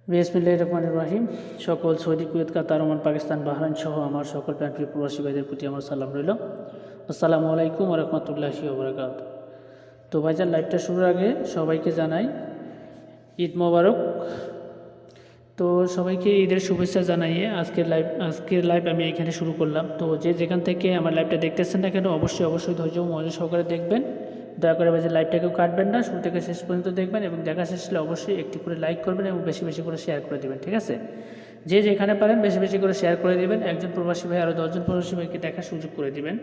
বিসমিল্লাহির রহমানির রহিম। সকল সৌদি, কুয়েত, কাতার, ওমান, পাকিস্তান, বাহরাইন সহ আমার সকল প্রাণপ্রিয় প্রবাসী ভাইদের প্রতি আমার সালাম রইল। আসসালামু আলাইকুম ওয়া রাহমাতুল্লাহি ওয়া বারাকাতুহু। তো ভাইজান, লাইভটা শুরুর আগে সবাইকে জানাই ঈদ মোবারক। তো সবাইকে ঈদের শুভেচ্ছা জানাইয়ে আজকের লাইভ আমি এখানে শুরু করলাম। তো যে যেখান থেকে আমার লাইভটা দেখতেছেন না কেন, অবশ্যই ধৈর্য মনোযোগ সহকারে দেখবেন। দয়া করে ভাই লাইভটাকেও কাটবেন না, শুরু থেকে শেষ পর্যন্ত দেখবেন এবং দেখা শেষ হলে অবশ্যই একটি করে লাইক করবেন এবং বেশি বেশি করে শেয়ার করে দেবেন, ঠিক আছে? যে যেখানে পারেন বেশি বেশি করে শেয়ার করে দেবেন। একজন প্রবাসী ভাই আরও 10জন প্রবাসী ভাইকে দেখার সুযোগ করে দেবেন।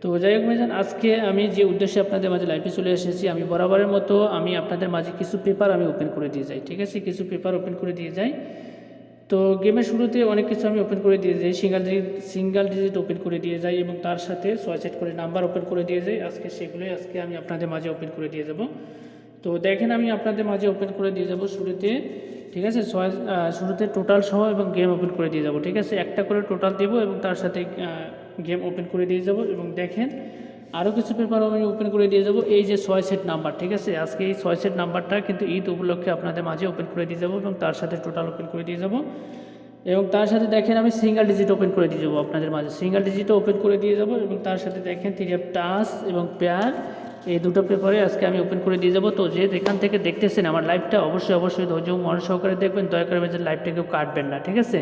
তো যাই হোক ভাইজান, আজকে আমি যে উদ্দেশ্যে আপনাদের মাঝে লাইভে চলে এসেছি, আমি বরাবরের মতো আমি আপনাদের মাঝে কিছু পেপার আমি ওপেন করে দিয়ে যাই, ঠিক আছে? কিছু পেপার ওপেন করে দিয়ে যাই। তো গেমের শুরুতে অনেক কিছু আমি ওপেন করে দিয়ে যাই, সিঙ্গেল ডিজিট ওপেন করে দিয়ে যাই এবং তার সাথে 6 সেট করে নাম্বার ওপেন করে দিয়ে যাই। সেগুলোই আমি আপনাদের মাঝে ওপেন করে দিয়ে যাব। তো দেখেন, আমি আপনাদের মাঝে ওপেন করে দিয়ে যাব শুরুতে, ঠিক আছে? শুরুতে টোটাল সহ এবং গেম ওপেন করে দিয়ে যাব, ঠিক আছে? একটা করে টোটাল দেব এবং তার সাথে গেম ওপেন করে দিয়ে যাব। এবং দেখেন, আরও কিছু পেপার আমি ওপেন করে দিয়ে যাব। এই যে 6 সেট নাম্বার, ঠিক আছে? আজকে এই 6 সেট নাম্বারটা কিন্তু ঈদ উপলক্ষে আপনাদের মাঝে ওপেন করে দিয়ে যাব এবং তার সাথে টোটাল ওপেন করে দিয়ে যাব। এবং তার সাথে দেখেন, আমি সিঙ্গেল ডিজিট ওপেন করে দিয়ে যাবো আপনাদের মাঝে, সিঙ্গেল ডিজিটও ওপেন করে দিয়ে যাব। এবং তার সাথে দেখেন 3 টাস এবং পেয়ার, এই দুটো পেপারে আজকে আমি ওপেন করে দিয়ে যাব। তো যে যেখান থেকে দেখতেছেন আমার লাইভটা, অবশ্যই ধৈর্য মনোযোগ সহকারে দেখবেন। দয়া করে লাইভটাকেও কাটবেন না, ঠিক আছে?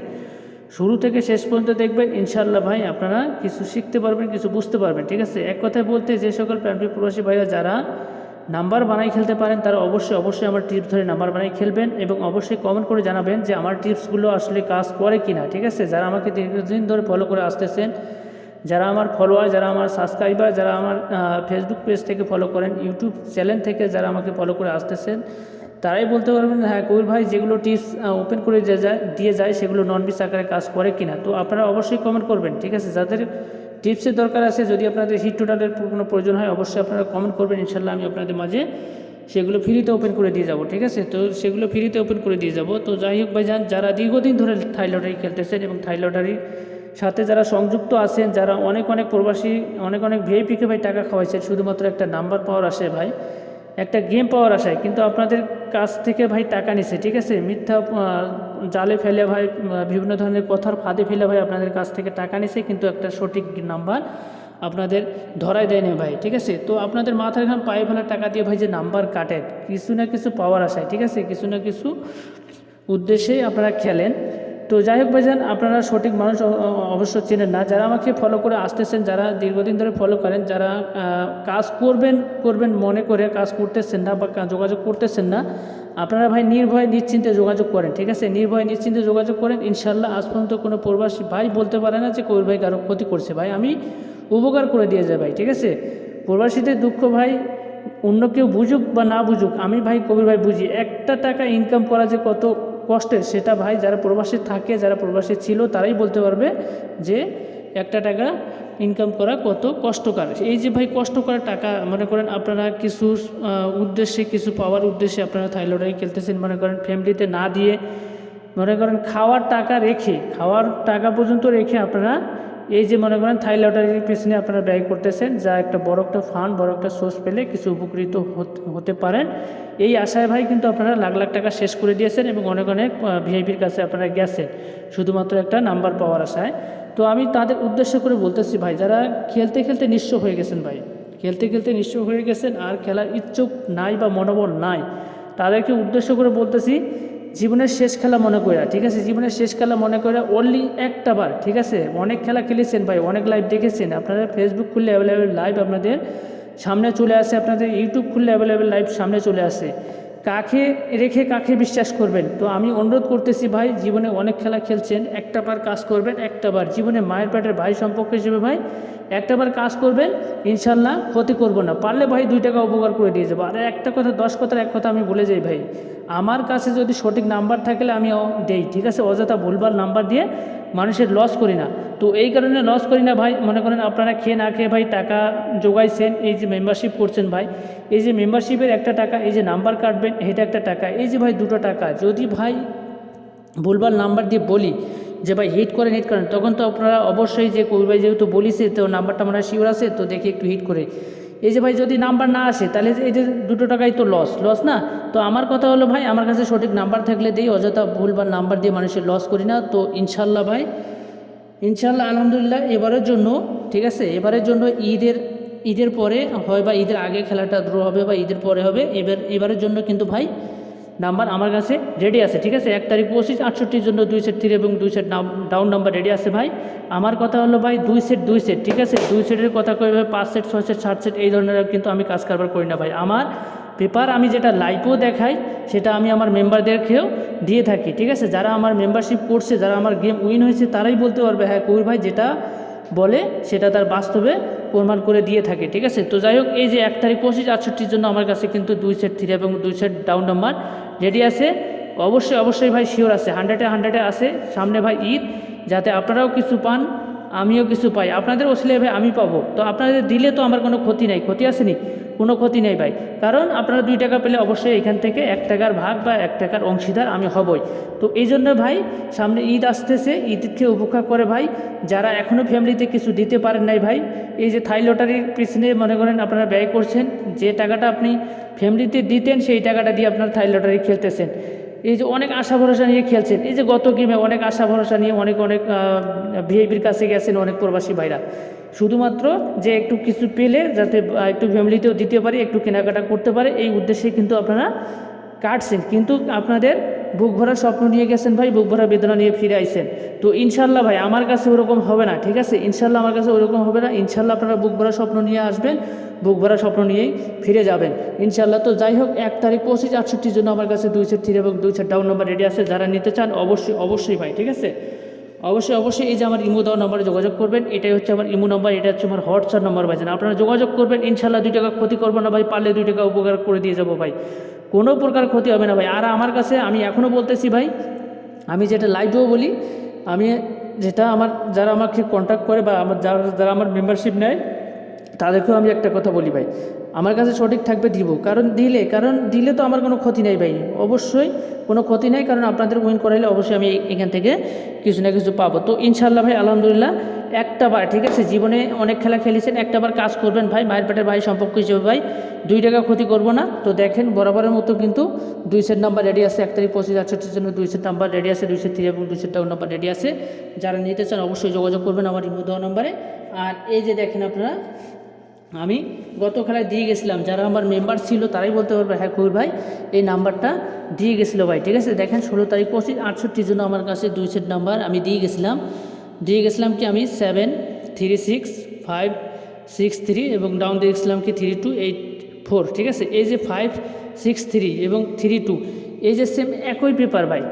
শুরু থেকে শেষ পর্যন্ত দেখবেন। ইনশাআল্লাহ ভাই আপনারা কিছু শিখতে পারবেন, কিছু বুঝতে পারবেন, ঠিক আছে? এক কথায় বলতে, যে সকল প্রাণপ্রিয় প্রবাসী ভাইরা যারা নাম্বার বানাই খেলতে পারেন তারা অবশ্যই আমার টিপস ধরে নাম্বার বানাই খেলবেন এবং অবশ্যই কমেন্ট করে জানাবেন যে আমার টিপসগুলো আসলে কাজ করে কিনা, ঠিক আছে? যারা আমাকে দীর্ঘদিন ধরে ফলো করে আসতেছেন, যারা আমার ফলোয়ার, যারা আমার সাবস্ক্রাইবার, যারা আমার ফেসবুক পেজ থেকে ফলো করেন, ইউটিউব চ্যানেল থেকে যারা আমাকে ফলো করে আসতেছেন, তারাই বলতে পারবেন হ্যাঁ কবির ভাই যেগুলো টিপস ওপেন করে দিয়ে যায় সেগুলো নন বিস আকারে কাজ করে কিনা। তো আপনারা অবশ্যই কমেন্ট করবেন, ঠিক আছে? যাদের টিপসের দরকার আছে, যদি আপনাদের হিট টোটালের কোনো প্রয়োজন হয়, অবশ্যই আপনারা কমেন্ট করবেন। ইনশাল্লাহ আমি আপনাদের মাঝে সেগুলো ফ্রিতে ওপেন করে দিয়ে যাব, ঠিক আছে? তো সেগুলো ফ্রিতে ওপেন করে দিয়ে যাব। তো যাই হোক ভাইজান, যারা দীর্ঘদিন ধরে থাই লটারি খেলতেছেন এবং থাই লটারির সাথে যারা সংযুক্ত আছেন, যারা অনেক প্রবাসী অনেক ভিআইপিকে ভাই টাকা খাওয়াইছেন শুধুমাত্র একটা নাম্বার পাওয়ার আসে ভাই, একটা গেম পাওয়ার আশায়, কিন্তু আপনাদের কাছ থেকে ভাই টাকা নিছে, ঠিক আছে? মিথ্যা জালে ফেলে ভাই, বিভিন্ন ধরনের কথার ফাঁদে ফেলে ভাই আপনাদের কাছ থেকে টাকা নিছে, কিন্তু একটা সঠিক নাম্বার আপনাদের ধরাই দেয় না ভাই, ঠিক আছে? তো আপনাদের মাথার ঘাম পায়ে ফেলার টাকা দিয়ে ভাই যে নাম্বার কাটেন কিছু না কিছু পাওয়ার আশায়, ঠিক আছে? কিছু না কিছু উদ্দেশ্যেই আপনারা খেলেন। তো যাই হোক ভাইজান, আপনারা সঠিক মানুষ অবশ্য চেনেন না। যারা আমাকে ফলো করে আসতেছেন, যারা দীর্ঘদিন ধরে ফলো করেন, যারা কাজ করবেন মনে করে কাজ করতেছেন না বা যোগাযোগ করতেছেন না, আপনারা ভাই নির্ভয়ে নিশ্চিন্তে যোগাযোগ করেন, ঠিক আছে? নির্ভয়ে নিশ্চিন্তে যোগাযোগ করেন। ইনশাল্লাহ আজ পর্যন্ত কোনো প্রবাসী ভাই বলতে পারে না যে কবির ভাই কারো ক্ষতি করছে। ভাই আমি উপকার করে দিয়ে যাই ভাই, ঠিক আছে? প্রবাসীদের দুঃখ ভাই অন্য কেউ বুঝুক বা না বুঝুক, আমি ভাই কবির ভাই বুঝি। একটা টাকা ইনকাম করা যে কত কষ্টের, সেটা ভাই যারা প্রবাসী থাকে, যারা প্রবাসী ছিল, তারাই বলতে পারবে যে একটা টাকা ইনকাম করা কত কষ্টকর। এই যে ভাই কষ্ট করা টাকা, মনে করেন আপনারা কিছু উদ্দেশ্যে, কিছু পাওয়ার উদ্দেশ্যে আপনারা থাই লটারি খেলতেছেন, মনে করেন ফ্যামিলিতে না দিয়ে, মনে করেন খাওয়ার টাকা পর্যন্ত রেখে আপনারা এই যে মনে করেন থাই লটারির পিছনে আপনারা ব্যয় করতেছেন, যা একটা বড় একটা ফান্ড, বড় একটা সোর্স পেলে কিছু উপকৃত হতে পারেন, এই আশায় ভাই কিন্তু আপনারা লাখ টাকা শেষ করে দিয়েছেন এবং অনেক ভিআইপির কাছে আপনারা গেছেন শুধুমাত্র একটা নাম্বার পাওয়ার আশায়। তো আমি তাদের উদ্দেশ্য করে বলতেছি ভাই, যারা খেলতে নিঃস্ব হয়ে গেছেন ভাই, খেলতে নিঃস্ব হয়ে গেছেন আর খেলার ইচ্ছুক নাই বা মনোবল নাই, তাদেরকে উদ্দেশ্য করে বলতেছি জীবনের শেষ খেলা মনে করে, ঠিক আছে? জীবনের শেষ খেলা মনে করে অনলি একটা বার, ঠিক আছে? অনেক খেলা খেলেছেন ভাই, অনেক লাইভ দেখেছেন, আপনারা ফেসবুক খুললে অ্যাভেলেবেল লাইভ আপনাদের সামনে চলে আসে, আপনাদের ইউটিউব খুললে অ্যাভেলেবেল লাইভ সামনে চলে আসে। কাকে রেখে কাকে বিশ্বাস করবেন? তো আমি অনুরোধ করতেছি ভাই, জীবনে অনেক খেলা খেলছেন, একটা বার কাজ করবেন, একটা বার জীবনে মায়ের পেটের ভাই সম্পর্ক হিসেবে ভাই একটা বার কাজ করবেন, ইনশাল্লাহ ক্ষতি করব না, পারলে ভাই 2 টাকা উপকার করে দিয়ে যাবো। আর একটা কথা, 10 কথার এক কথা আমি বলে যাই ভাই, আমার কাছে যদি সঠিক নাম্বার থাকলে আমি দেই, ঠিক আছে? অযথা ভুলভাল নাম্বার দিয়ে মানুষের লস করি না। তো এই কারণে লস করি না ভাই, মনে করেন আপনারা খেয়ে না খেয়ে ভাই টাকা জোগাইছেন, এই যে মেম্বারশিপ করছেন ভাই, এই যে মেম্বারশিপের একটা টাকা, এই যে নাম্বার কাটবেন এটা একটা টাকা, এই যে ভাই 2টো টাকা, যদি ভাই ভুলভাল নাম্বার দিয়ে বলি যে ভাই হিট করেন, তখন তো আপনারা অবশ্যই যে কবির ভাই যেহেতু বলিছে, তো নাম্বারটা মনে হয় শিওর আছে, তো দেখি একটু হিট করে। এই যে ভাই যদি নাম্বার না আসে, তাহলে এই যে 2টো টাকাই তো লস না। তো আমার কথা হলো ভাই, আমার কাছে সঠিক নাম্বার থাকলে দিই, অযথা ভুলভাল নাম্বার দিয়ে মানুষের লস করি না। তো ইনশাল্লাহ ভাই, ইনশাল্লাহ আলহামদুলিল্লাহ এবারের জন্য, ঠিক আছে, এবারের জন্য ঈদের পরে হয় বা ঈদের আগে খেলাটা ড্র হবে বা ঈদের পরে হবে, এবারের জন্য কিন্তু ভাই নাম্বার আমার কাছে রেডি আছে, ঠিক আছে। 1 তারিখ 25 68 জন্য 2 সেট 3 এবং 2 সেট ডাউন নাম্বার রেডি আছে ভাই। আমার কথা হলো ভাই 2 সেট, ঠিক আছে। 2 সেটের কথা কই ভাই, 5 সেট 6 সেট 7 সেট এই ধরনের কিন্তু আমি কাজ কারবার করি না ভাই। আমার পেপার আমি যেটা লাইভও দেখাই সেটা আমি আমার মেম্বারদেরকেও দিয়ে থাকি, ঠিক আছে। যারা আমার মেম্বারশিপ করছে, যারা আমার গেম উইন হয়েছে তারাই বলতে পারবে হ্যাঁ কবির ভাই যেটা বলে সেটা তার বাস্তবে প্রমাণ করে দিয়ে থাকে, ঠিক আছে। তো যাই হোক, এই যে 1 তারিখ 25 68 জন্য আমার কাছে কিন্তু 2 সেট 3 এবং 2 সেট ডাউন নাম্বার রেডি আছে। অবশ্যই ভাই শিওর আছে, 100-এ আছে। সামনে ভাই ঈদ, যাতে আপনারাও কিছু পান আমিও কিছু পাই, আপনাদের ওসিলে ভাই আমি পাবো। তো আপনাদের দিলে তো আমার কোনো ক্ষতি নাই, ক্ষতি আসেনি, কোনো ক্ষতি নেই ভাই। কারণ আপনারা 2 টাকা পেলে অবশ্যই এখান থেকে 1 টাকার ভাগ বা 1 টাকার অংশীদার আমি হবই। তো এই জন্য ভাই সামনে ঈদ আসতেছে, ঈদকে উপেক্ষা করে ভাই যারা এখনও ফ্যামিলিতে কিছু দিতে পারেন নাই ভাই, এই যে থাই লটারির পিছনে মনে করেন আপনারা ব্যয় করছেন, যে টাকাটা আপনি ফ্যামিলিতে দিতেন সেই টাকাটা দিয়ে আপনার থাই লটারি খেলতেছেন। এই যে অনেক আশা ভরসা নিয়ে খেলছেন, এই যে গত গেমে অনেক আশা ভরসা নিয়ে অনেক ভিআইপির কাছে গেছেন অনেক প্রবাসী ভাইরা, শুধুমাত্র যে একটু কিছু পেলে যাতে একটু ফ্যামিলিতেও দিতে পারে, একটু কেনাকাটা করতে পারে, এই উদ্দেশ্যে কিন্তু আপনারা কাটছেন। কিন্তু আপনাদের বুক ভরা স্বপ্ন নিয়ে গেছেন ভাই, বুক ভরা বেদনা নিয়ে ফিরে আইছেন। তো ইনশাল্লাহ ভাই আমার কাছে ওরকম হবে না, ঠিক আছে। ইনশাল্লাহ আমার কাছে ওরকম হবে না। ইনশাল্লাহ আপনারা বুক ভরা স্বপ্ন নিয়ে আসবেন, বুক ভরা স্বপ্ন নিয়েই ফিরে যাবেন ইনশাল্লাহ। তো যাই হোক, 1 তারিখ 25 68 জন্য আমার কাছে 2 সেট 3 এবং 2 সেট ডাউন নাম্বার রেডি আছে। যারা নিতে চান অবশ্যই ভাই, ঠিক আছে। অবশ্যই এই যে আমার ইমো দেওয়া নাম্বারে যোগাযোগ করবেন, এটাই হচ্ছে আমার ইমো নাম্বার, এটা হচ্ছে আমার হোয়াটসঅ্যাপ নাম্বার ভাই। আপনারা যোগাযোগ করবেন, ইনশাল্লাহ 2 টাকা ক্ষতি করবো না ভাই, পারলে 2 টাকা উপকার করে দিয়ে যাবো ভাই, কোনো প্রকার ক্ষতি হবে না ভাই। আর আমার কাছে আমি এখনও বলতেছি ভাই, আমি যেটা লাইভেও বলি, আমি যেটা যারা আমাকে কন্ট্যাক্ট করে বা যারা আমার মেম্বারশিপ নেয় তাদেরকেও আমি একটা কথা বলি ভাই, আমার কাছে সঠিক থাকবে দিব, কারণ দিলে তো আমার কোনো ক্ষতি নেই ভাই, অবশ্যই কোনো ক্ষতি নেই। কারণ আপনাদের উইন করাইলে অবশ্যই আমি এখান থেকে কিছু না কিছু পাবো। তো ইনশাল্লাহ ভাই আলহামদুলিল্লাহ, একটা বার, ঠিক আছে, জীবনে অনেক খেলা খেলেছেন, একটা বার কাজ করবেন ভাই, মায়ের পেটের ভাই সম্পর্ক হিসেবে ভাই, 2 টাকা ক্ষতি করব না। তো দেখেন বরাবরের মতো কিন্তু 2 সেট নাম্বার রেডি আছে, 1 তারিখ 25 68 জন্য 2 সেট নাম্বার রেডি আছে, 2 সেট 3 এবং 2 সেট ডাউন নাম্বার রেডি আছে। যারা নিতে চান অবশ্যই যোগাযোগ করবেন আমার ইমো দেওয়া নাম্বারে। আর এই যে দেখেন আপনারা, আমি গত খেলায় দিয়ে গেছিলাম, যারা আমার মেম্বার ছিল তারাই বলতে পারবে হ্যাঁ কবির ভাই এই নাম্বারটা দিয়ে গেছিলো ভাই, ঠিক আছে। দেখেন 16 তারিখ 25 68 জন্য আমার কাছে 2 সেট নাম্বার আমি দিয়ে গেছিলাম কি আমি 7 3 6 5 6 3 এবং ডাউন দিয়ে গেছিলাম কি 3 2 8 4, ঠিক আছে। এই যে 5 6 3 এবং 3 2, এই যে সেম একই পেপার ভাই,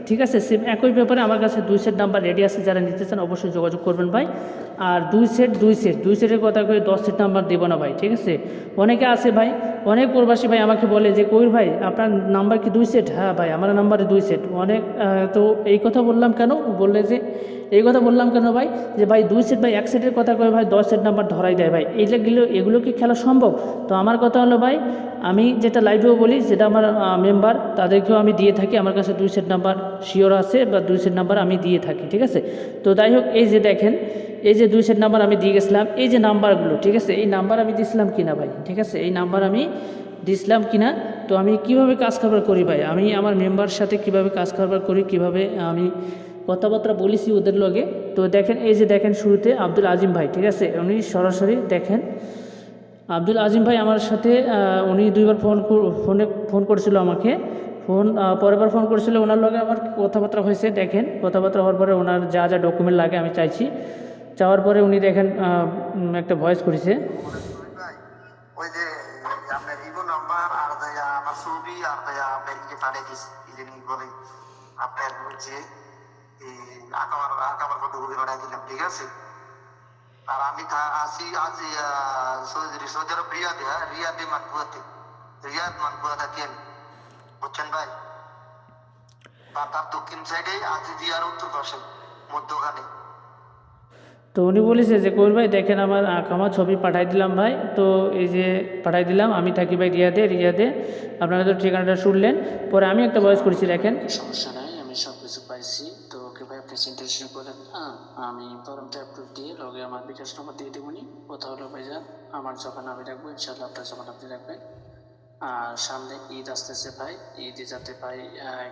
ঠিক আছে, সেম একই পেপারে আমার কাছে 2 সেট নাম্বার রেডি আছে। যারা নিতে চান অবশ্যই যোগাযোগ করবেন ভাই। আর 2 সেটের কথা করে 10 সেট নাম্বার দেবো না ভাই, ঠিক আছে। অনেকে আছে ভাই, অনেক প্রবাসী ভাই আমাকে বলে যে কবির ভাই আপনার নাম্বার কি 2 সেট? হ্যাঁ ভাই আমার নাম্বারে 2 সেট। তো এই কথা বললাম কেন, বললে যে এই কথা বললাম কেন ভাই, যে ভাই 2 সেট ভাই 1 সেটের কথা কয়ে ভাই 10 সেট নাম্বার ধরাই দেয় ভাই, এগুলো কি খেলা সম্ভব? তো আমার কথা হলো ভাই, আমি যেটা লাইভেও বলি, যেটা আমার মেম্বার তাদেরকেও আমি দিয়ে থাকি, আমার কাছে 2 সেট নাম্বার শিওর আছে বা 2 সেট নাম্বার আমি দিয়ে থাকি, ঠিক আছে। তো যাই হোক, এই যে দেখেন, এই যে 2 সেট নাম্বার আমি দিয়ে গেছিলাম, এই যে নাম্বারগুলো, ঠিক আছে, এই নাম্বার আমি দিছিলাম কিনা ভাই, ঠিক আছে, এই নাম্বার আমি দিছিলাম কিনা। তো আমি কিভাবে কাজ কারবার করি ভাই, আমি আমার মেম্বার সাথে কিভাবে কাজ কারবার করি, কিভাবে আমি কথাবার্তা বলেছি ওদের লগে। তো দেখেন, এই যে দেখেন শুরুতে আব্দুল আজিম ভাই, ঠিক আছে, উনি সরাসরি দেখেন আব্দুল আজিম ভাই আমার সাথে উনি 2বার ফোন করেছিল আমাকে, পরের বার ফোন করেছিল, ওনার লগে আমার কথাবার্তা হয়েছে। দেখেন কথাবার্তা হওয়ার পরে ওনার যা ডকুমেন্ট লাগে আমি চাওয়ার পরে উনি দেখেন একটা ভয়েস করেছে। ওই যে আপনার ইভো নাম্বার আর আমার ছবি আর আপনার যে পাঠিয়ে দিস কি জানি বলে আপনার যে আকামার কতগুলি পাঠিয়ে দিলাম, ঠিক আছে। আর আমি আসি আজ সৌদি আরব রিয়াদে মানপুয়াতে কেন বুঝছেন ভাই, তার দক্ষিণ সাইডে আজিদিয়ার উত্তর পাশে মধ্যখানে। তো উনি বলেছে যে কবির ভাই দেখেন আমার আঁকামা ছবি পাঠাই দিলাম ভাই, তো এই যে পাঠাই দিলাম, আমি থাকি ভাই রিয়াদে, আপনারা তো ঠিকানাটা শুনলেন। পরে আমি একটা ভয়েস করেছি, দেখেন। সমস্যা নাই, আমি সব কিছু পাইছি, তো ওকে ভাই আপনি চিন্তা শুরু করেন না, আমি ফর্মটা অ্যাপ্রুভ দিয়ে লগে আমার বিকাশ নম্বর দিয়ে দেবনি। কথা হলো ভাই যান, আমার যখন আমি রাখবো ইনশাল্লাহ আপনার যখন আপনি রাখবেন আর সামনে ঈদ আসতেছে ভাই, ঈদে যাতে ভাই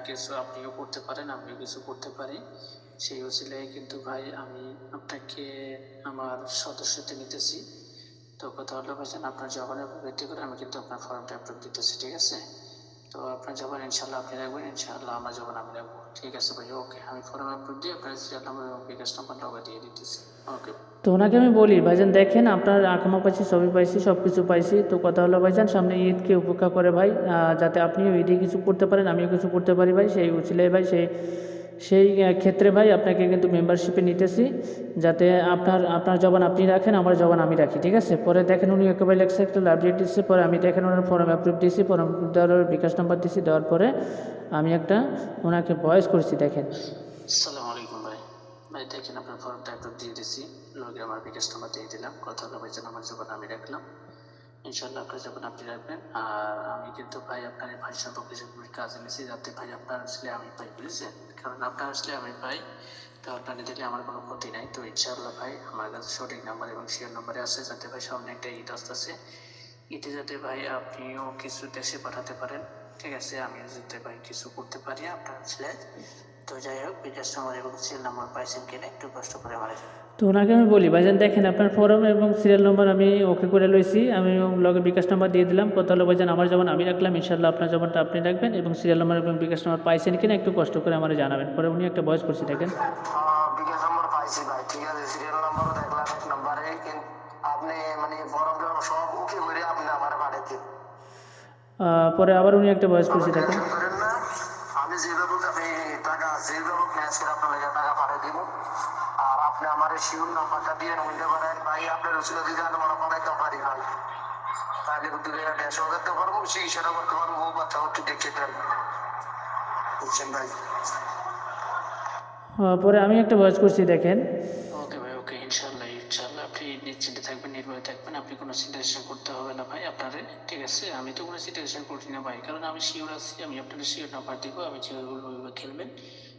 কিছু আপনিও করতে পারেন, আমিও কিছু করতে পারি, সেই উসিলায় কিন্তু ভাই আমি আপনাকে আমার সদস্যতে নিতেছি। তো কথা হলো ভাইজান, আপনার জবানের উপর ভিত্তি করে আমি কিন্তু আপনার ফর্মটা অ্যাপ্রুভ দিতেছি, ঠিক আছে? তো আপনার জবান ইনশাল্লাহ আপনি রাখবেন, ইনশাল্লাহ আমার জবান আমি রাখবো, ঠিক আছে ভাই? ওকে, আমি ফর্ম অ্যাপ্রুভ দিয়ে আপনার সিরিয়াল নাম্বার এবং বিকাশ নাম্বার লগা দিয়ে দিতেছি। ওকে। তো ওনাকে আমি বলি, ভাইজান দেখেন আপনার আকামা পাইছি, সবই পাইছি, সব কিছু পাইছি। তো কথা হলো ভাইজান, সামনে ঈদকে উপেক্ষা করে ভাই, যাতে আপনিও ঈদে কিছু করতে পারেন, আমিও কিছু করতে পারি ভাই, সেই উচিলাই ভাই, সেই ক্ষেত্রে ভাই আপনাকে কিন্তু মেম্বারশিপে নিতেছি, যাতে আপনার জবান আপনি রাখেন, আমার জবান আমি রাখি, ঠিক আছে? পরে দেখেন উনি একেবারে লেখছে একটা আপডেট দিচ্ছে, পরে আমি দেখেন ওনার ফর্ম অ্যাপ্রুভ দিয়েছি, ফর্ম দেওয়ার বিকাশ নাম্বার দিয়েছি, দেওয়ার পরে আমি একটা ওনাকে ভয়েস করছি, দেখেন। আসসালামু আলাইকুম ভাই, দেখেন আপনার ফর্মটা অ্যাপ্রুভ দিয়ে দিয়েছি, লগে আমার বিকাশ নাম্বার দিয়ে দিলাম। কথা হলো ভাইজান, আমার জবান আমি রাখলাম, ইনশাল্লাহ আপনার জবান আপনি রাখবেন। আর আমি কিন্তু ভাই আপনার ভাই সম্পর্কে কাজ এনেছি, যাতে ভাই আপনার আসলে আমি পাই, বুঝেছেন? কারণ আপনার আসলে আমি পাই, তো আপনাকে দিলে আমার কোনো ক্ষতি নাই। তো ইনশাআল্লাহ ভাই আমার কাছে সঠিক নাম্বার এবং শেয়ার নাম্বারে আছে, যাতে ভাই সামনে একটা ঈদ আসতেছে, ঈদে যাতে ভাই আপনিও কিছু দেশে পাঠাতে পারেন, ঠিক আছে? আমিও যাতে ভাই কিছু করতে পারি আপনার ছেলে। তো যাই হোক, বিকাশ নাম্বার এবং সিরিয়াল নাম্বার পাইছেন কিনা একটু কষ্ট করে আমার। তো ওনাকে আমি বলি, ভাইজান দেখেন আপনার ফর্ম এবং সিরিয়াল নাম্বার আমি ওকে করে লইছি, আমি লগে বিকাশ নাম্বার দিয়ে দিলাম। কথা হলো ভাইজান, আমার জবান আমি রাখলাম, ইনশাল্লাহ আপনার জবানটা আপনি রাখবেন, এবং সিরিয়াল নাম্বার এবং বিকাশ নাম্বার পাইছেন কিনা একটু কষ্ট করে আমার জানাবেন। পরে উনি একটা ভয়েস করছি, দেখেন। বিকাশ নাম্বার পাইছি ভাই, ঠিক আছে, সিরিয়াল নাম্বারও দেখলাম এক নাম্বারে, কিন্তু আপনি মানে ফর্মটা সব ওকে করে আপনি আমার পাঠাতে পরে আবার উনি একটা ভয়েস করছি, দেখেন। করেন না, আমি যেভাবে আপনি টাকা যেভাবে ম্যাচ করে আপনার লাগে টাকা পাঠিয়ে দিব। আর আপনি আমার শিউর নাম্বারটা দিয়ে নিতে পারেন ভাই, আপনার রসিদ দিতে আমরা পাঠাইতে পারি ভাই, তাহলে কিন্তু 150 করতে পারবো, চিকিৎসাটা করতে পারবো, বউ বাচ্চা একটু দেখতে পারবো, বুঝছেন ভাই? পরে আমি একটা ভয়েস করছি, দেখেন। ওকে ভাই, ওকে, ইনশাল্লাহ ইনশাল্লাহ আপনি নিশ্চিন্তে থাকবেন, নির্ভয়ে থাকবেন, আপনি কোনো চিন্তা করতে হবে না ভাই আপনারে, ঠিক আছে? আমি তো কোনো চিন্তা করি না ভাই, কারণ আমি শিওর আছি, আমি আপনাকে শিওর নাম্বার দিব, আমি যেগুলো ওইভাবে খেলবেন,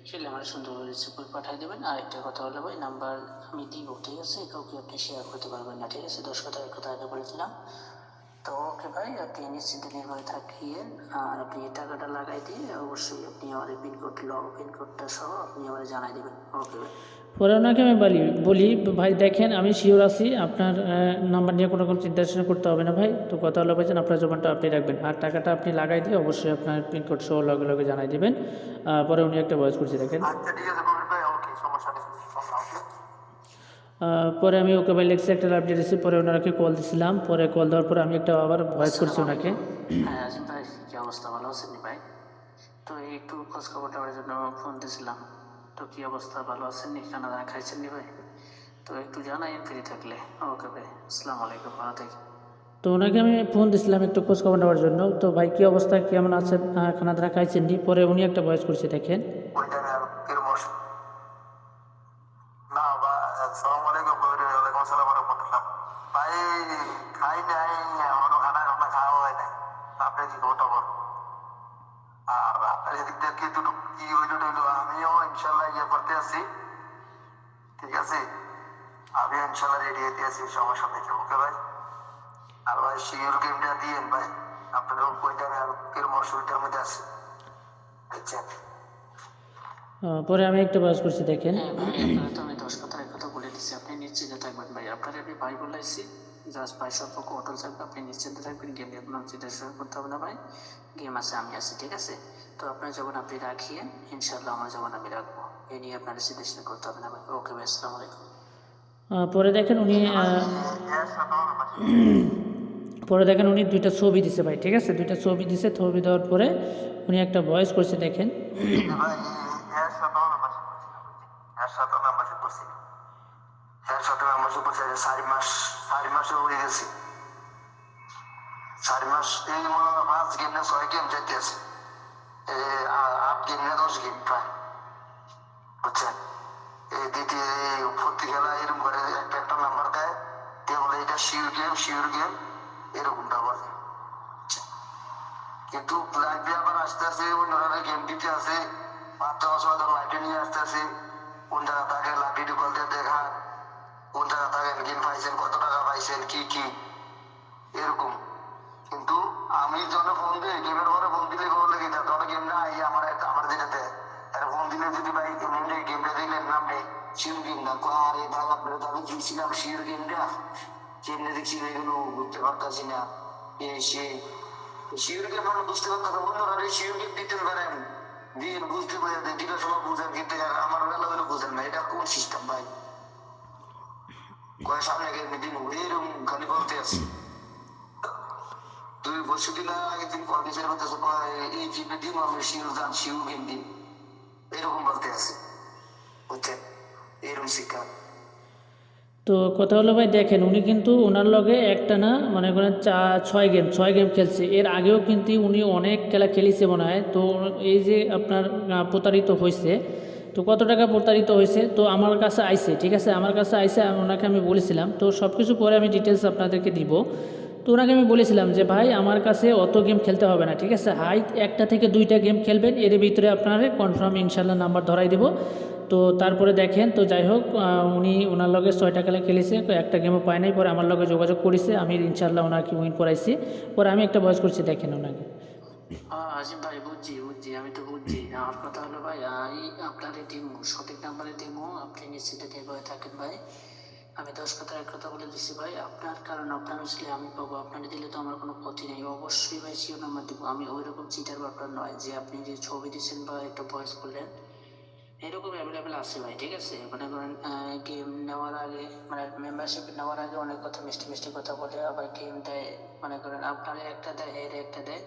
খেলে আমার সুন্দরভাবে রিসিভ করে পাঠিয়ে দেবেন। আর একটা কথা হলো ভাই, নাম্বার আমি দিব, ঠিক আছে? কাউকে আপনি শেয়ার করতে পারবেন না, ঠিক আছে? 10 কথা 1 কথা আগে বলেছিলাম। তো ওকে ভাই, আপনি নিশ্চিন্তে নির্ভয়ে থাকিয়েন, আর আপনি টাকাটা লাগাই দিয়ে অবশ্যই আপনি আমার পিনকোডটা সহ আপনি আমার জানাই দেবেন। ওকে ভাই। পরে ওনাকে আমি বলি ভাই দেখেন, আমি শিওর আছি, আপনার নাম্বার নিয়ে কোনো রকম চিন্তা করতে হবে না ভাই। তো কথা হলো ভাইজান, আপনার জবানটা আপনি রাখবেন, আর টাকাটা আপনি লাগাই দিয়ে অবশ্যই আপনার পিনকোড সহ লগে লগে জানাই দেবেন। পরে উনি একটা ভয়েস করছি, দেখেন। আচ্ছা ঠিক আছে ভাই, ওকে, সমস্যা নেই। পরে আমি ওকে ভাই লেগসে একটা আপডেট দিয়েছি, পরে ওনাকে কল দিছিলাম, পরে কল দেওয়ার পরে আমি একটা আবার ভয়েস করছি ওনাকে। হ্যাঁ আজিম ভাই, কি অবস্থা, ভালো আছেন ভাই? তো একটু খোঁজ খবর নেওয়ার জন্য ফোন দিয়েছিলাম। তো কি অবস্থা, ভালো আছেন নি? খানা দানা খাইছেন নি ভাই? তো একটু জানাইন ফ্রি থাকলে। ওকে ভাই, আসসালামু আলাইকুম, ভালো থাকি। তো ওনাকে আমি ফোন দিয়েছিলাম একটু খোঁজ খবর নেওয়ার জন্য। তো ভাই কি অবস্থা, কেমন আছেন, খানা দানা খাইছেন নি? পরে উনি একটা ভয়েস করছে, দেখেন। না বা আসসালামু আলাইকুম, ওয়ালাইকুম আসসালাম ওয়া রাহমাতুল্লাহ। ভাই খাই নাই, এখনো খানা খাওয়া হয় নাই, আপনি কি খবর? আর আপনার এদিক থেকে কি দুটো কি হইলো টইলো, আমিও ইনশাল্লাহ ইয়ে করতে আছি, ঠিক আছে? আমি ইনশাল্লাহ রেডি হইতে আছি, সমস্যা নেই, ওকে ভাই? আর ভাই শিওর গেমটা দিয়েন ভাই, আপনার ওইটা মরশুমিটার মধ্যে আছে, বুঝছেন? পরে আমি একটা ভয়েস করছি, দেখেন। আপনারা তো আমি 10 কথা 1 কথা বলে দিচ্ছি, আপনি নিশ্চিন্তে থাকবেন ভাই, আপনার আমি ভাই বলাইছি, জাস্ট ভাই সম্পর্ক অটল থাকবে, আপনি নিশ্চিন্তে থাকবেন, গেম নিয়ে কোনো চিন্তা করতে হবে না ভাই, গেম আছে আমি আছি, ঠিক আছে? তো আপনার যখন আপনি রাখিয়েন, ইনশাল্লাহ আমার যখন আমি রাখবো, এ নিয়ে আপনার চিন্তা করতে হবে না ভাই। ওকে ভাই, আসসালামু আলাইকুম। পরে দেখেন উনি দুইটা ছবি দিছে ভাই, ঠিক আছে? দুইটা ছবি দিছে, ছবি দেওয়ার পরে উনি একটা ভয়েস করছে, দেখেন। চারি মাস এই মনে হয় 5 গেম না 6 গেম যেতে আছে, 8 গেম না 10 গেম প্রায়, বুঝছেন? এই দ্বিতীয় প্রতি খেলা এরকম করে একটা একটা নাম্বার দেয়, দিয়ে বলে এটা শিওর গেম এরকমটা বলে, কিন্তু লাইভে আবার আসতে আসে অন্যরা গেম দিতে আসে, 5-10 হাজার লাইভে নিয়ে আসতে আসে, কোন জায়গা থাকে লাইভ ভিডিও কল দিয়ে দেখা, কোন জায়গা থাকেন গেম পাইছেন, কত টাকা পাইছেন, কি কি এরকম কিন্তু আমি যখন ফোন দিই গেমের পরে ফোন দিলে বলে কি না তোর গেম না এই আমার যেটাতে এর ফোন দিলে যদি ভাই গেমটা দিলেন নাম নেই শিওর গেম না আরে ভাই আপনারা তো আমি দিয়েছিলাম শিওর গেমটা কেমনে দেখছি এগুলো বুঝতে পারতাছি না সে শিওর গেম আমরা বুঝতে পারতাম বন্ধুরা শিওর গেম দিতেন পারেন দিয়ে বুঝতে পারে দিলে সবাই বুঝেন কিন্তু আমার বেলা হলে বুঝেন না এটা কোন সিস্টেম ভাই কয় সামনে গেম দিন এরকম খালি বলতে আছে 2 বছর দিন আগে দিন কন্ডিশন করতেছে এই জিপে দিন আমি শিওর যান শিওর গেম দিন এরকম বলতে আছে বুঝছেন এরকম শিক্ষা তো কথা হলো ভাই দেখেন উনি কিন্তু ওনার লগে একটা না মনে করেন 6 গেম খেলছে এর আগেও কিন্তু উনি অনেক খেলা খেলিছে মনে হয় তো এই যে আপনার প্রতারিত হয়েছে তো কত টাকা প্রতারিত হয়েছে তো আমার কাছে আইছে ঠিক আছে আমার কাছে আইছে ওনাকে আমি বলেছিলাম তো সব কিছু পরে আমি ডিটেলস আপনাদেরকে দিব তো ওনাকে আমি বলেছিলাম যে ভাই আমার কাছে অত গেম খেলতে হবে না ঠিক আছে হাই 1টা থেকে 2টা গেম খেলবেন এর ভিতরে আপনার কনফার্ম ইনশাল্লাহ নাম্বার ধরাই দেবো তো তারপরে দেখেন তো যাই হোক উনি ওনার লগে 6টা খেলা খেলেছে একটা গেমও পায় নাই পরে আমার লগে যোগাযোগ করেছে আমি ইনশাল্লাহ ওনাকে উইন করাইছি পরে আমি একটা ভয়েস করছি দেখেন ওনাকে আজিম ভাই বুঝছি আমি তো বুঝছি আমার কথা হলো ভাই আপনার টিম সঠিক নাম্বারে দিমো আপনি নিশ্চিন্তে নির্ভয়ে থাকেন ভাই আমি 10 কথা 1 কথা বলে দিচ্ছি ভাই আপনার কারণ আপনার আসলে আমি পাবো আপনার দিলে তো আমার কোনো ক্ষতি নেই অবশ্যই ভাই সিও নাম্বার দিব আমি ওই রকম চিটার ব্যাপার নয় যে আপনি যে ছবি দিচ্ছেন বা একটা ভয়েস করলেন এরকম অ্যাভেলেবেল আছে ভাই ঠিক আছে মনে করেন গেম নেওয়ার আগে মানে মেম্বারশিপ নেওয়ার আগে অনেক কথা মিষ্টি মিষ্টি কথা বলে আবার গেম দেয় মনে করেন আপনার একটা দেয় এর একটা দেয়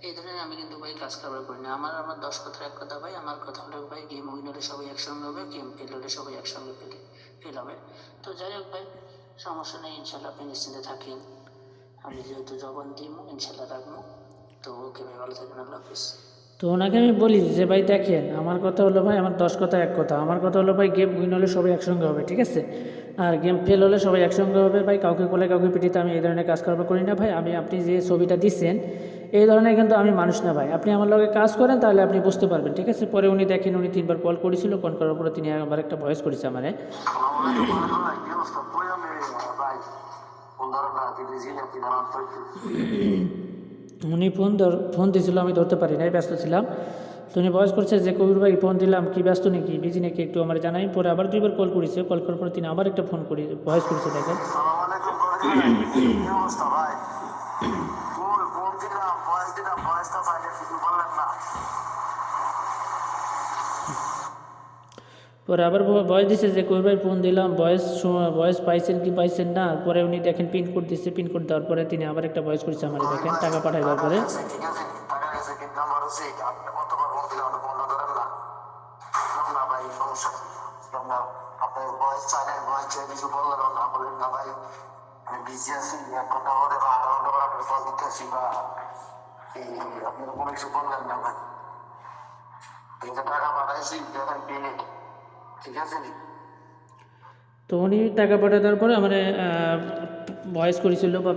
এই ধরনের আমি কিন্তু ভাই কাজ কারবার করি না আমার 10 কথার 1 কথা ভাই আমার কথা হলো ভাই গেম উইন হলে সবাই একসঙ্গে হবে গেম ফেল হলে সবাই একসঙ্গে ফেল হবে তো যাই হোক ভাই সমস্যা নেই ইনশাল্লাহ আপনি নিশ্চিন্তে থাকেন আমি যেহেতু জবান দিব ইনশাল্লাহ রাখবো তো ওকে ভাই ভালো থাকবেন আল্লাহ হাফিজ তো ওনাকে আমি বলি যে ভাই দেখেন আমার কথা হলো ভাই আমার 10 কথা 1 কথা আমার কথা হলো ভাই গেম উইন হলে সবাই একসঙ্গে হবে ঠিক আছে আর গেম ফেল হলে সবাই একসঙ্গে হবে ভাই কাউকে কোলে কাউকে পিটিতে আমি এই ধরনের কাজ কারবার করি না ভাই আপনি যে ছবিটা দিচ্ছেন এই ধরনের কিন্তু আমি মানুষ না ভাই আপনি আমার লগে কাজ করেন তাহলে আপনি বুঝতে পারবেন ঠিক আছে পরে উনি দেখেন উনি 3বার কল করেছিল কল করার পরে তিনি আবার একটা ভয়েস করেছে আমারে উনি ফোন দিয়েছিল আমি ধরতে পারি নাই ব্যস্ত ছিলাম তো উনি ভয়েস করছে যে কবির ভাই ফোন দিলাম কি ব্যস্ত নাকি বিজি নাকি একটু আমার জানাই পরে আবার 2বার কল করেছে কল করার পরে তিনি আবার একটা ফোন করি ভয়েস করেছে দেখেন পরে আবার ভয়েস দিছে যে কবির ভাই ফোন দিলাম ভয়েস পাইছেন কি পাইছেন না পরে উনি দেখেন পিনকোড দিচ্ছে পিনকোড দেওয়ার পরে তিনি আবার একটা ভয়েস করেছে আমার দেখেন টাকা পাঠাই দেওয়ার পরে তো উনি টাকা পাঠিয়ে দেওয়ার পরে আমার ভয়েস করেছিল বা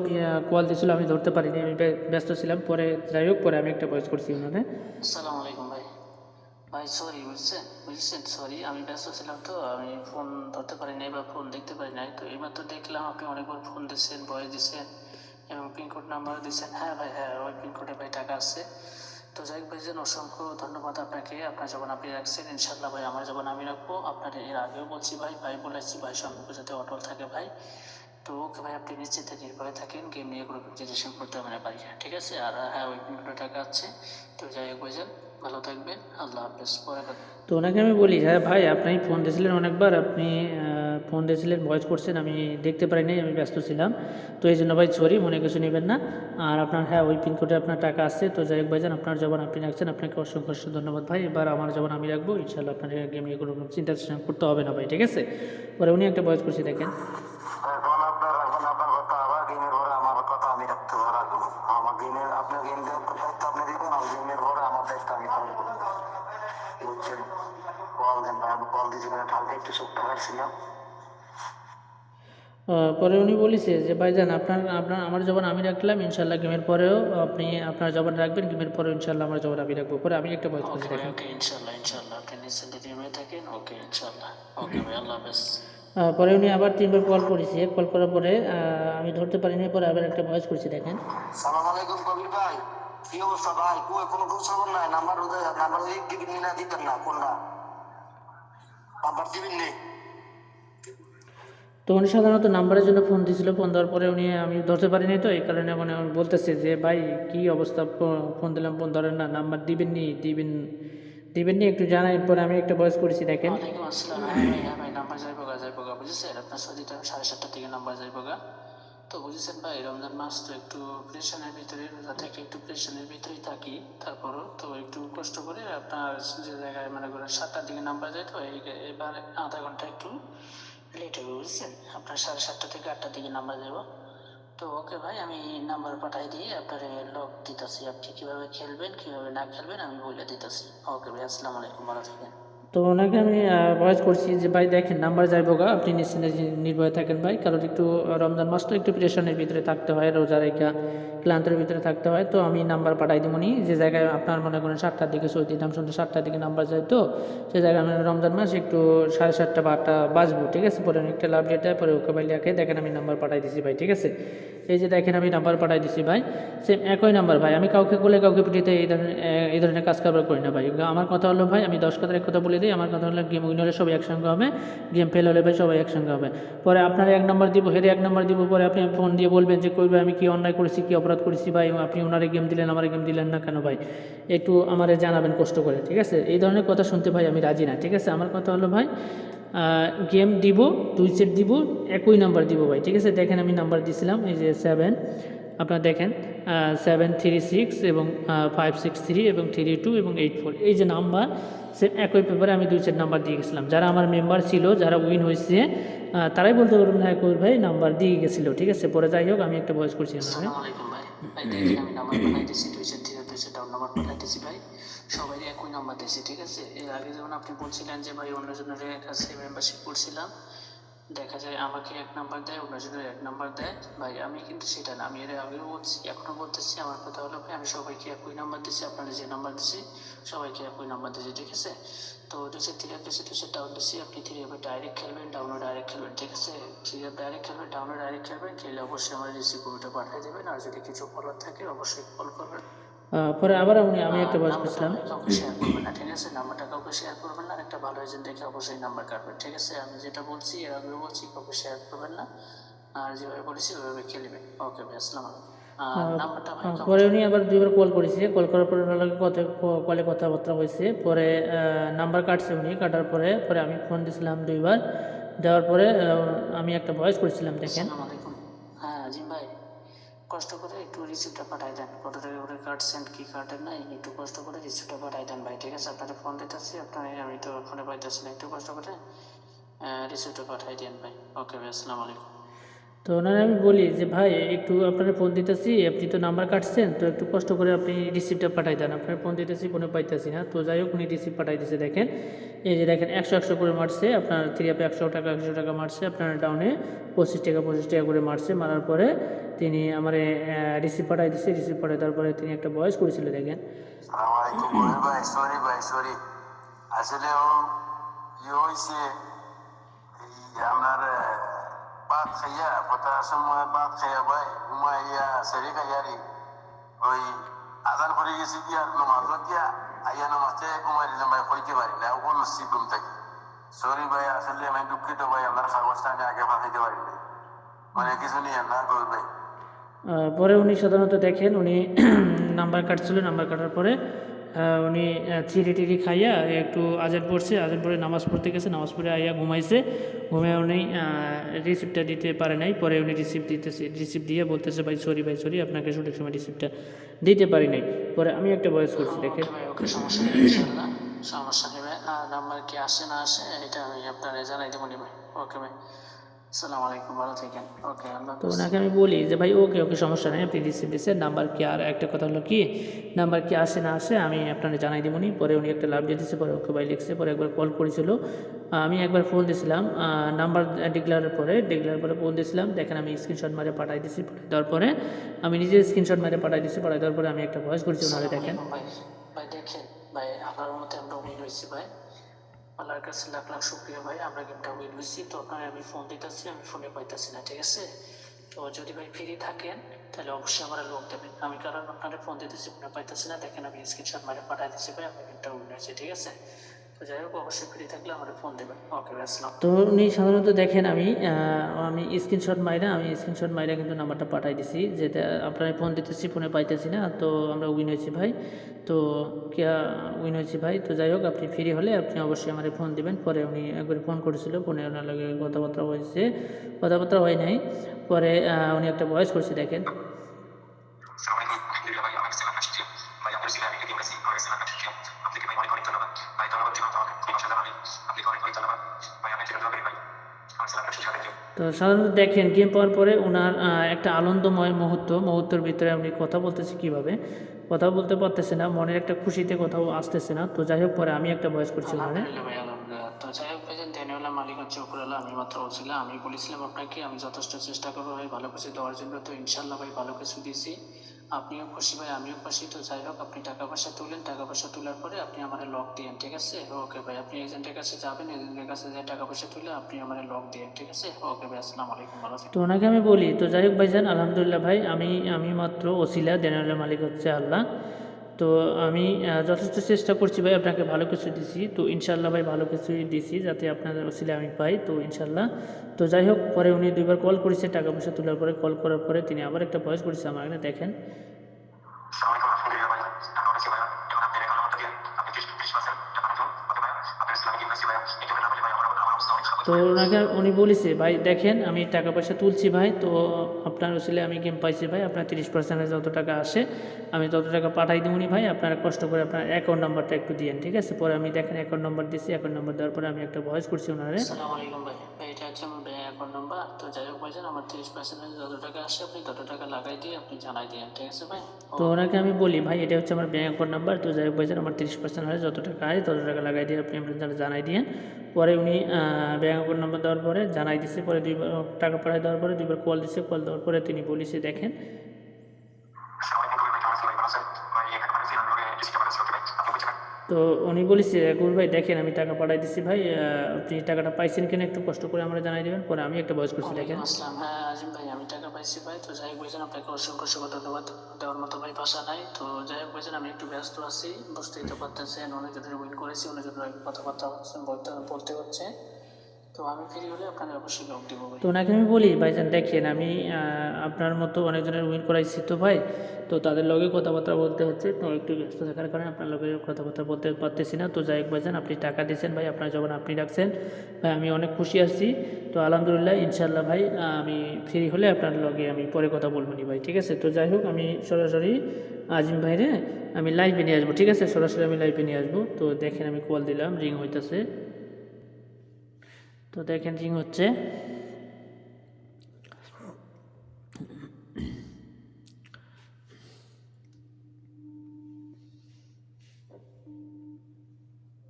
কল দিয়েছিল আমি ধরতে পারিনি আমি ব্যস্ত ছিলাম পরে যাই হোক পরে আমি একটা ভয়েস করছি ওনাদের আসসালামু আলাইকুম ভাই সরি বুঝছেন সরি আমি ব্যস্ত ছিলাম তো আমি ফোন ধরতে পারি নাই বা ফোন দেখতে পারি নাই তো এইমাত্র দেখলাম আপনি অনেকবার ফোন দিচ্ছেন ভয়েস দিচ্ছেন এবং পিনকোড নাম্বার দিচ্ছেন হ্যাঁ ভাই হ্যাঁ ওই পিনকোডে ভাই টাকা আসছে তো যাই হোক ভাইজান অসংখ্য ধন্যবাদ আপনাকে আপনার যখন আপনি রাখছেন ইনশাল্লাহ ভাই আমার যখন আমি রাখবো আপনার এর আগেও বলছি ভাই বলেছি ভাই সম্পর্ক যাতে অটল থাকে ভাই তো ওকে ভাই আপনি নিশ্চিন্তে নির্ভয়ে থাকেন গেম নিয়ে কোনো রেজিস্ট্রেশন করতে হবে না ভাই ঠিক আছে আর হ্যাঁ ওই পিনকোডে টাকা আছে তো যাই হোক ভাইজান ভালো থাকবেন আল্লাহ হাফেজ পরে তো ওনাকে আমি বলি হ্যাঁ ভাই আপনি ফোন দিয়েছিলেন অনেকবার আপনি ফোন দিয়েছিলেন ভয়েস করছেন আমি দেখতে পারি নাই আমি ব্যস্ত ছিলাম তো এই জন্য ভাই সরি মনে কিছু নেবেন না আর আপনার হ্যাঁ ওই পিনকোডে আপনার টাকা আসছে তো যাই হোক ভাইজান আপনার যখন আপনি রাখছেন আপনাকে অসংখ্য ধন্যবাদ ভাই এবার আমার যখন আমি রাখবো ইনশাল্লাহ আপনার গেম নিয়ে কোনো চিন্তা করতে হবে না ভাই ঠিক আছে পরে উনি একটা ভয়েস করছি দেখেন পরে উনি বলেছে যে ভাইজান আপনার আমার যখন আমি রাখলাম ইনশাল্লাহ গেমের পরেও আপনি আপনার যখন রাখবেন গেমের পরেও ইনশাল্লাহ আমার যখন আমি রাখবো পরে আমি একটা ভয়েস করছি দেখেন ওকে ইনশাল্লাহ আপনি নিশ্চিন্তে নির্ভয়ে থাকেন ওকে ইনশাল্লাহ ওকে ভাই আল্লাহ হাফেজ পরে উনি আবার 3বার কল করেছে, কল করার পরে আমি ধরতে পারিনি, পরে আবার একটা ভয়েস করছি দেখেন। সালাম আলাইকুম কবির ভাই, কি অবস্থা ভাই? কই কোনো খোঁজ খবর নাই? নাম্বার দিবেন না, দিতেন না কোনটা নাম্বার দিবেন নি? তো উনি সাধারণত নাম্বারের জন্য ফোন দিয়েছিল, ফোন দেওয়ার পরে উনি আমি ধরতে পারিনি, তো এই কারণে মানে আমি বলতেছে যে ভাই কি অবস্থা, ফোন দিলাম ফোন ধরেন না, নাম্বার দিবেননি একটু জানাই। পরে আমি একটা ভয়েস করেছি দেখেন। ওয়ালাইকুম আসসালাম। হ্যাঁ ভাই, হ্যাঁ ভাই, নাম্বার যাইবগা বুঝেছেন? আপনার সৌদি টাইম 7:30 থেকে নাম্বার যাইবগা। তো বুঝেছেন ভাই, রমজান মাস তো একটু প্রেশানের ভিতরে, রোজা থেকে একটু প্রেশানের ভিতরেই থাকি, তারপরও তো একটু কষ্ট করে আপনার যে জায়গায় মনে করেন 7টার দিকে নাম্বার যায়, তো এবার আধা ঘন্টা একটু লেট হবে বুঝছেন? আপনার 7:30 থেকে 8টার দিকে নাম্বার যাব। তো ওকে ভাই, আমি নাম্বার পাঠাই দিয়ে আপনার লক দিতেছি, আপনি কিভাবে খেলবেন কিভাবে না খেলবেন আমি বলে দিতেছি। ওকে ভাই, আসসালামু আলাইকুম, ভালো থাকেন। তো ওনাকে আমি ভয়েস করছি যে ভাই দেখেন নাম্বার যাইবো গা, আপনি নিশ্চিন্তে নির্ভয়ে থাকেন ভাই, কারণ একটু রমজান মাস তো একটু প্রেশানের ভিতরে থাকতে হয়, রোজা রেখা ক্লান্তের ভিতরে থাকতে হয়। তো আমি নাম্বার পাঠাই দিবনি যে জায়গায় আপনার মনে করেন 7টার দিকে সৌদি নাম শুনতে 7টার দিকে নাম্বার যায়, তো সে জায়গায় আমি রমজান মাস একটু 7:30 বা 8টা বাজবো, ঠিক আছে? পরে আমি একটা লাভ ডেটা পরে ওকে ভাই লিখে দেখেন আমি নাম্বার পাঠাই দিছি ভাই, ঠিক আছে? এই যে দেখেন আমি নাম্বার পাঠাই দিছি ভাই, সেম একই নাম্বার ভাই। আমি কাউকে কোলে কাউকে পিটিতে এই ধরনের কাজ কারবার করি না ভাই। আমার কথা হলো ভাই, আমি 10 কথার এক কথা বলে দিই, আমার কথা হলো গেম উইন হলে সবাই একসঙ্গে হবে, গেম ফেল হলে ভাই সবাই একসঙ্গে হবে। পরে আপনার 1 নম্বর দিব, হেরে 1 নম্বর দিব, পরে আপনি ফোন দিয়ে বলবেন যে কই ভাই আমি কি অন্যায় করেছি, কি অপরাধ করেছি ভাই, আপনি ওনারে গেম দিলেন আমার গেম দিলেন না কেন ভাই, একটু আমারে জানাবেন কষ্ট করে, ঠিক আছে? এই ধরনের কথা শুনতে ভাই আমি রাজি না, ঠিক আছে? আমার কথা হলো ভাই, গেম দিব 2 সেট দিব, একই নাম্বার দিব ভাই, ঠিক আছে? দেখেন আমি নাম্বার দিয়েছিলাম এই যে 7, আপনারা দেখেন 736 এবং 563 এবং 32 এবং 84, এই যে নাম্বার সে একই পেপারে আমি 2 সেট নাম্বার দিয়ে গেছিলাম। যারা আমার মেম্বার ছিল, যারা উইন হয়েছে, তারাই বলতে পারবেন হ্যাঁ কবির ভাই নাম্বার দিয়ে গেছিলো, ঠিক আছে? পরে যাই হোক আমি একটা ভয়েস করছি। আসসালামু আলাইকুম ভাই। ভাই দেখেন আমি নাম্বার পাঠাইতেছি, 2 সেট থেকে 2 সেট ডাউন নাম্বার পাঠাইতেছি ভাই, সবাই একই নাম্বার দিয়েছি, ঠিক আছে? এর আগে যেমন আপনি বলছিলেন যে ভাই অন্যজনের কাছে মেম্বারশিপ করছিলাম, দেখা যায় আমাকে 1 নাম্বার দেয়, অন্যজনের 1 নাম্বার দেয় ভাই, আমি কিন্তু সেটা না, আমি এর আগেও বলছি এখনও বলতেছি, আমার কথা হলো ভাই আমি সবাইকে একই নাম্বার দিচ্ছি, আপনারা যে নাম্বার দিচ্ছি সবাইকে একই নাম্বার দিচ্ছি, ঠিক আছে? তো 2 সেট থেকে 2 সেট ডাউন দিচ্ছি, আপনি 3 এবার ডাইরেক্ট খেলবেন, ডাউনও ডাইরেক্ট খেলবেন, ঠিক আছে? 3 ডাইরেক্ট খেলবেন, ডাউনও ডাইরেক্ট খেলবেন, খেলে অবশ্যই আমার রিসিভ কপিটা পাঠিয়ে দেবেন, আর যদি কিছু বলার থাকে অবশ্যই কল করবেন। পরে আবার আমি একটা ভয়েস করছিলাম। কাউকে শেয়ার করবেন না, ঠিক আছে? নাম্বারটা কাউকে শেয়ার করবেন না, একটা ভালো এজেন্ট দেখে অবশ্যই নাম্বার কাটবেন, ঠিক আছে? আমি যেটা বলছি এর আগেও বলছি, কাউকে শেয়ার করবেন না, আর যেভাবে বলেছি ওইভাবে খেলবেন। ওকে ভাই, আসসালামু আলাইকুম। নাম্বারটা ভাই পরে উনি আবার 2বার কল করেছে, কল করার পরে ওনার লগে কলে কথাবার্তা হয়েছে, পরে নাম্বার কাটছে উনি, কাটার পরে আমি ফোন দিয়েছিলাম 2বার, দেওয়ার পরে আমি একটা ভয়েস করেছিলাম দেখেন। আসসালামু আলাইকুম। হ্যাঁ আজিম ভাই, কষ্ট করে একটু রিসিপ্টটা পাঠাই দেন, কত টাকা করে কাটছেন কি কাটেন নাই, একটু কষ্ট করে রিসিপ্টটা পাঠাই দেন ভাই, ঠিক আছে? আপনাদের ফোন দিতেছি, আপনার আমি তো ফোনে পাইতেছি না, একটু কষ্ট করে রিসিপ্টটা পাঠাই দেন ভাই। ওকে ভাই, আসসালামু আলাইকুম। তো ওনারা আমি বলি যে ভাই একটু আপনারা ফোন দিতেছি, আপনি তো নাম্বার কাটছেন, তো একটু কষ্ট করে আপনি রিসিপ্টটা পাঠাই দেন, আপনার ফোন দিতেছি ফোনে পাইতেছি না। তো যাই হোক উনি রিসিপ্ট পাঠাই দিয়েছে দেখেন, এই যে দেখেন 100 করে মারছে, আপনার 3 আপে 100 টাকা মারছে, আপনার ডাউনে 25 টাকা করে মারছে, মারার পরে তিনি আমার রিসিপ্ট পাঠাই দিচ্ছে, রিসিপ্ট পাঠাই দেওয়ার পরে তিনি একটা ভয়েস করেছিল দেখেন। সালাম আলাইকুম ভাই, সরি আসলে ও হয়েছে আপনার ভাত খাইয়া কথার সময় ভাত খাইয়া ভাই ঘুমাইয়া সেরে খাইয়ারি ওই আজান করে গেছি কি আর নমাজ দিয়া আইয়া নমাজে ঘুমাই দিলাম ভাই, হইতে পারি না, ও নসি ঘুম থাকি। সরি ভাই, আসলে আমি দুঃখিত ভাই, আপনার কাগজটা আমি আগে পাঠাইতে পারি না, মানে কিছু নিয়ে না কই ভাই। পরে উনি সাধারণত দেখেন উনি নাম্বার কাটছিল, নাম্বার কাটার পরে উনি চিড়ি খাইয়া একটু আজান পড়ছে, আজান পরে নামাজ পড়তে গেছে, নামাজ পড়ে আইয়া ঘুমাইছে, ঘুমিয়ে উনি রিসিপ্টটা দিতে পারে নাই। পরে উনি রিসিপ্ট দিয়ে বলতেছে ভাই সরি আপনাকে সঠিক সময় রিসিপ্টটা দিতে পারি নাই। পরে আমি একটা ভয়েস করছি দেখেন। ভাই ওকে, সমস্যা নেই, ইনশাআল্লাহ সমস্যা নেই ভাই, আর নাম্বার কি আসে না আসে এটা আমি আপনার জানাই দেবো নি ভাই। ওকে ভাই, আসসালামু আলাইকুম, ভালো থাকেন। ওকে, আল্লাহ তো ওনাকে আমি বলি যে ভাই ওকে সমস্যা নেই, আপনি রিসিপ্ট দিচ্ছেন, নাম্বার কি, আর একটা কথা হলো কি নাম্বার কি আসে না আসে আমি আপনাকে জানাই দেবনি। পরে উনি একটা লাভ দিয়ে দিচ্ছে, পরে ওকে ভাই লিখছে, পরে একবার কল করেছিল, আমি একবার ফোন দিয়েছিলাম, নাম্বার ডিক্লারের পরে ফোন দিয়েছিলাম, দেখেন আমি স্ক্রিনশট মারে পাঠাই দিচ্ছি, পাঠাই দেওয়ার পরে আমি নিজে স্ক্রিনশট মারে পাঠাই দিচ্ছি, পাঠাই দেওয়ার পরে আমি একটা ভয়েস করেছি ওনারে দেখেন। ভাই দেখেন ভাই, আপনার মতে আমরা উইন হয়েছি ভাই, আল্লাহর কাছে লাখ লাখ শুক্রিয়া ভাই, আমরা গেমটা উইন হয়েছি। তো আপনার আমি ফোন দিতেছি, আমি ফোনে পাইতেছি না, ঠিক আছে? তো যদি ভাই ফ্রি থাকেন তাহলে অবশ্যই আমার লোক দেবেন। আমি কারণ আপনার ফোন দিতেছি, ফোনে পাইতেছি না, দেখেন আমি স্ক্রিনশট মারে পাঠিয়ে দিচ্ছি ভাই, আপনার গেমটা উইন হয়েছে, ঠিক আছে? তো যাই হোক, অবশ্যই ফ্রি থাকলে আমার ফোন দেবেন। ওকে ভাই, আসসালাম। তো উনি সাধারণত দেখেন আমি স্ক্রিনশট মাইরা কিন্তু নাম্বারটা পাঠাই দিছি, যেটা আপনার ফোন দিতেছি, ফোনে পাইতেছি না। তো আমরা উইন হয়েছি ভাই, তো উইন হয়েছি ভাই। তো যাই হোক, আপনি ফ্রি হলে আপনি অবশ্যই আমার ফোন দিবেন। পরে উনি একবার ফোন করেছিল, ফোনে ওনার লগে কথাবার্তা হয় নাই। পরে উনি একটা ভয়েস করছে, দেখেন। তো সাধারণত দেখেন গেম পাওয়ার পরে ওনার একটা আনন্দময় মুহূর্তের ভিতরে আমি কথা বলতেছি, কিভাবে কথা বলতে পারতেছে না, মনের একটা খুশিতে কোথাও আসতেছে না। তো যাই হোক, পরে আমি একটা ভয়েস করছি ওনারে। আলহামদুলিল্লাহ ভাই, আলহামদুলিল্লাহ। তো যাই হোক ভাই, দেনিওয়ালা মালিক হচ্ছে উপরওয়ালা, আমি মাত্র বলছিলাম, আমি বলেছিলাম আপনাকে আমি যথেষ্ট চেষ্টা করবো ভাই ভালো কিছু দেওয়ার জন্য। তো ইনশাল্লাহ ভাই ভালো কিছু দিয়েছি, আপনিও খুশি ভাই, আমিও খুশি। তো যাই হোক, আপনি টাকা পয়সা তুলেন, টাকা পয়সা তোলার পরে আপনি আমার লক দিয়েন, ঠিক আছে? ওকে ভাই, আপনি এজেন্টের কাছে যাবেন, এজেন্টের কাছে যে টাকা পয়সা তুলে আপনি আমার লক দিয়েন, ঠিক আছে? ওকে ভাই, আসসালামু আলাইকুম, ভালো থাকবেন। তো ওনাকে আমি বলি, তো যাই হোক ভাইজান, আলহামদুলিল্লাহ ভাই, আমি মাত্র ওসিলা, দেনারের মালিক হচ্ছে আল্লাহ। তো আমি যথেষ্ট চেষ্টা করছি ভাই, আপনাকে ভালো কিছু দিছি। তো ইনশাল্লাহ ভাই ভালো কিছুই দিছি, যাতে আপনার ওসিলা আমি পাই। তো ইনশাল্লাহ। তো যাই হোক, পরে উনি 2বার কল করেছে, টাকা পয়সা তোলার পরে কল করার পরে তিনি আবার একটা ভয়েস করেছে আমার এখানে, দেখেন। তো ওনাকে উনি বলেছে, ভাই দেখেন আমি টাকা পয়সা তুলছি ভাই, তো আপনার ওসিলে আমি গেম পাইছি ভাই, আপনার 30% যত টাকা আসে আমি তত টাকা পাঠাই দিবনি ভাই, আপনারা কষ্ট করে আপনার অ্যাকাউন্ট নাম্বারটা একটু দিয়েন, ঠিক আছে? পরে আমি দেখেন অ্যাকাউন্ট নাম্বার দিচ্ছি, অ্যাকাউন্ট নাম্বার দেওয়ার পরে আমি একটা ভয়েস করছি ওনারে। আসসালামু আলাইকুম ভাই, ভাই এটা হচ্ছে আমার ব্যাংক অ্যাকাউন্ট নাম্বার। তো যাই হোক ভাইজান, আমার 30% যত টাকা আসে আপনি তত টাকা লাগাই দিয়ে আপনি জানাই দিন, ঠিক আছে ভাই? তো ওনাকে আমি বলি, ভাই এটা হচ্ছে আমার ব্যাঙ্ক অ্যাকাউন্ট নাম্বার, তো যাই হোক ভাইজান, আমার 30% হয়, যত টাকা হয় তত টাকা লাগাই দিয়ে আপনি আপনার জানাই দিয়েন। পরে উনি ব্যাঙ্ক অ্যাকাউন্ট নাম্বার দেওয়ার পরে জানাই দিচ্ছে, পরে 2বার টাকা পাঠাই দেওয়ার পরে 2বার কল দিচ্ছে, কল দেওয়ার পরে তিনি বলেছে, দেখেন। তো উনি বলেছে, কবির ভাই দেখেন আমি টাকা পাঠাই দিচ্ছি ভাই, আপনি টাকাটা পাইছেন কিনা একটু কষ্ট করে আমরা জানাই দেবেন। পরে আমি একটা ভয়েস করছি, দেখেন। আসসালাম, হ্যাঁ আজিম ভাই, আমি টাকা পাইছি ভাই। তো যাই হোক ভাইজান, আপনাকে অসংখ্য অসংখ্য ধন্যবাদ, দেওয়ার মতো ভাই ভাষা নাই। তো যাই হোক ভাইজান, আমি একটু ব্যস্ত আছি, বুঝতেই তো পারতেছেন, অনেক জনের উইন করেছি, অনেক জনের কথাবার্তা হচ্ছে, বলতে হচ্ছে। তো আমি ফ্রি হলে আপনাকে অবশ্যই লোক দিব ভাই। তো ওনাকে আমি বলি, ভাইজান দেখেন আমি আপনার মতো অনেকজনের উইন করাইছি তো ভাই, তো তাদের লগে কথাবার্তা বলতে হচ্ছে, তো একটু ব্যস্ত থাকার কারণে আপনার লগে কথাবার্তা বলতে পারতেছি না। তো যাই হোক ভাইজান, আপনি টাকা দিয়েছেন ভাই, আপনার যখন আপনি রাখছেন ভাই, আমি অনেক খুশি আছি। তো আলহামদুলিল্লাহ, ইনশাল্লাহ ভাই, আমি ফ্রি হলে আপনার লগে আমি পরে কথা বলবো নি ভাই, ঠিক আছে? তো যাই হোক, আমি সরাসরি আজিম ভাইরে আমি লাইভে নিয়ে আসবো, ঠিক আছে? সরাসরি আমি লাইভে নিয়ে আসবো। তো দেখেন আমি কল দিলাম, রিং হইতেছে, তো দেখেন রিং হচ্ছে।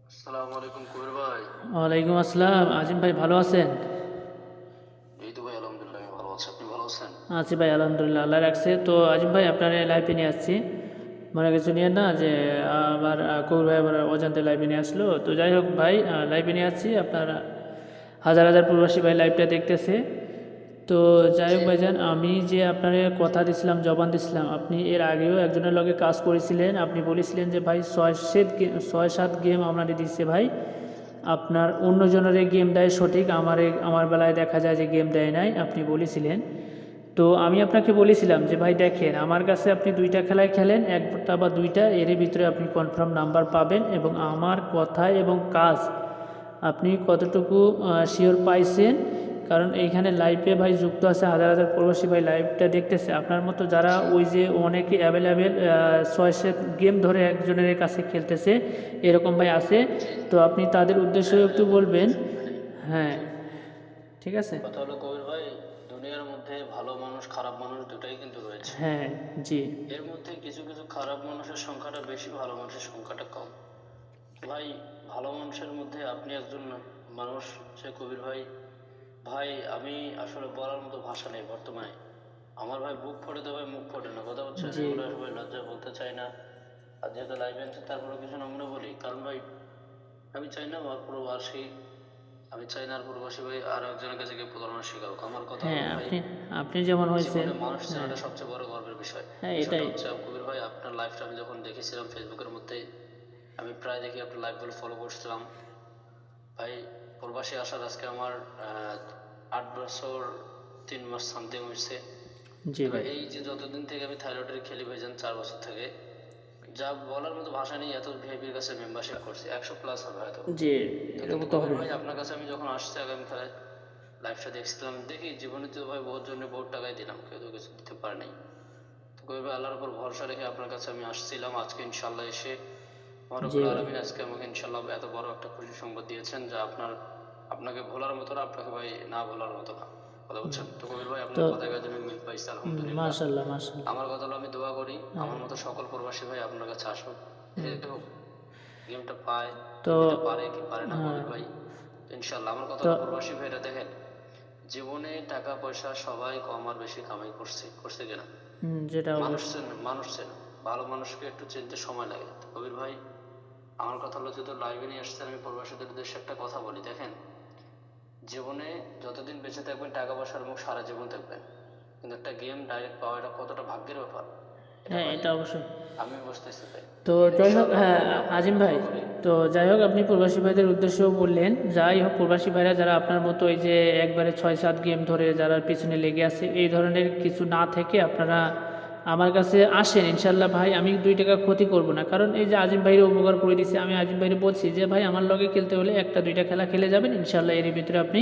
আসসালামু আলাইকুম কবির ভাই। ওয়ালাইকুম আসসালাম, আজিম ভাই ভালো আছেন? এই তো ভাই আলহামদুলিল্লাহ আমি ভালো আছি, আপনি ভালো আছেন? আছি ভাই, আলহামদুলিল্লাহ, আল্লাহ রাখছে। তো আজিম ভাই আপনার লাইভে নিয়ে আসছি, মনে কিছু নিয়ে না যে আবার কবির ভাই আবার অজান্তে লাইভে নিয়ে আসলো। তো যাই হোক ভাই, লাইভে নিয়ে আসছি, আপনার হাজার হাজার প্রবাসী ভাই লাইভটা দেখতেছে। তো যাই হোক ভাইজান, আমি যে আপনার কথা দিছিলাম, জবান দিছিলাম, আপনি এর আগেও একজনের লগে কাজ করেছিলেন, আপনি বলেছিলেন যে ভাই 6-7 গেম আপনারে দিচ্ছে ভাই, আপনার অন্যজনের গেম দেয় সঠিক, আমার বেলায় দেখা যায় যে গেম দেয় নাই, আপনি বলেছিলেন। তো আমি আপনাকে বলেছিলাম যে ভাই দেখেন, আমার কাছে আপনি 2টা খেলায় খেলেন, একটা বা 2টা, এর ভিতরে আপনি কনফার্ম নাম্বার পাবেন, এবং আমার কথা এবং কাজ আপনি কতটুকু শিওর পাইছেন, কারণ এইখানে লাইভে ভাই যুক্ত আছে হাজার হাজার প্রবাসী ভাই, লাইভটা দেখতেছে, আপনার মতো যারা ওই যে অনেকে অ্যাভেলেবেল 6-7 গেম ধরে একজনের কাছে খেলতেছে, এরকম ভাই আছে। তো আপনি তাদের উদ্দেশ্যে একটু বলবেন। হ্যাঁ, ঠিক আছে। কথা হলো কবির ভাই, দুনিয়ার মধ্যে ভালো মানুষ খারাপ মানুষ দুটাই কিন্তু রয়েছে। হ্যাঁ, জি। এর মধ্যে কিছু কিছু খারাপ মানুষের সংখ্যাটা বেশি, ভালো মানুষের সংখ্যাটা কম। ভাই ভালো মানুষের মধ্যে আপনি একজন মানুষ, সে কবির ভাই। ভাই আমি আসলে বলার মতো ভাষা নেই বর্তমানে, আমার ভাই বুক ফোটে তো ভাই মুখ ফোটে না, কথা হচ্ছে জি। এগুলো সবাই লজ্জা বলতে চাই না। আর যেহেতু লাইভ আনছে তারপরে কিছু নমুনা বলি, কারণ ভাই আমি আমি চাই না আমার প্রবাসী, আমি চাই না আর প্রবাসী ভাই আর একজনের কাছে গিয়ে প্রতারণা শিকার। আমার কথা হ্যাঁ, হলো ভাই, আপনি যেমন হয়েছেন, জীবনে মানুষ চেনাটা সবচেয়ে বড় গর্বের বিষয়। হ্যাঁ বিষয়টা এটাই। হচ্ছে কবির ভাই, আপনার লাইফটা আমি যখন দেখেছিলাম ফেসবুকের মধ্যে, আমি প্রায় দেখি আপনার লাইভগুলো ফলো করছিলাম ভাই। প্রবাসী আসার আজকে আমার 8 বছর 3 মাস সামথিং হয়েছে। জি ভাই। এই যে যতদিন থেকে আমি থাইরয়েডের খেলি ভাইজান, 4 বছর থেকে, যা বলার মতো ভাষা নেই, এত ভিআইপির কাছে মেম্বারশিপ করছি, 100+ হবে হয়তো। জি, তো এরকম কিন্তু তো কবির হবে। ভাই আপনার কাছে আমি যখন আসছি আগামীকাল লাইভটা দেখছিলাম, দেখি জীবনে তো ভাই বহুত জন্য বহুত টাকাই দিলাম, কেউ তো কিছু দিতে পারে নাই। তো কবির ভাই আল্লাহর উপর ভরসা রেখে আপনার কাছে আমি আসছিলাম। আজকে ইনশাল্লাহ এসে আমার জি রব্বুল ভাই। আলামিন আজকে আমাকে ইনশাল্লাহ এত বড় একটা খুশি সংবাদ দিয়েছেন, যা আপনাকে ভোলার মতো না, আপনাকে ভাই না ভোলার মতো না। কথা বলছেন তো কবির ভাই, আপনার তো কথায় কাজে আমি মিল পাইছি আলহামদুলিল্লাহ। মাশাল্লাহ, মাশাল্লাহ। আমার কথা হলো, আমি দোয়া করি আমার মতো সকল প্রবাসী ভাই আপনার কাছে আসুক, যেহেতু গেমটা পায়, তো দিতে পারে কি পারে না কবির ভাই। তো ইনশাল্লাহ আমার কথা হলো, প্রবাসী ভাইরা দেখেন, জীবনে টাকা পয়সা সবাই কম আর বেশি কামাই করছে কিনা, যেটা মানুষ চেনে, ভালো মানুষকে একটু চিনতে সময় লাগে। তো কবির ভাই, আমার কথা হলো, যেহেতু লাইভে নিয়ে আসছেন, আমি প্রবাসীদের উদ্দেশ্যে একটা কথা বলি। দেখেন, জীবনে যতদিন বেঁচে থাকবেন টাকা পয়সার মুখ সারা জীবন থাকবেন, কিন্তু একটা গেম ডাইরেক্ট পাওয়া এটা কতটা ভাগ্যের ব্যাপার, হ্যাঁ এটা অবশ্যই। আমি বুঝতেছি ভাই। তো যাই হোক, হ্যাঁ আজিম ভাই, তো যাই হোক আপনি প্রবাসী ভাইদের উদ্দেশ্যেও বললেন, যাই হোক প্রবাসী ভাইরা যারা আপনার মতো এই যে একবারে 6-7 গেম ধরে যারা পিছনে লেগে আছে, এই ধরনের কিছু না থেকে আপনারা আমার কাছে আসেন ইনশাল্লাহ ভাই, আমি 2 টাকা ক্ষতি করব না। কারণ এই যে আজিম ভাইয়ের উপকার করে দিচ্ছে, আমি আজিম ভাইয়ের বলছি যে ভাই আমার লগে খেলতে হলে 1-2টা খেলা খেলে যাবেন, ইনশাল্লাহ এর ভিতরে আপনি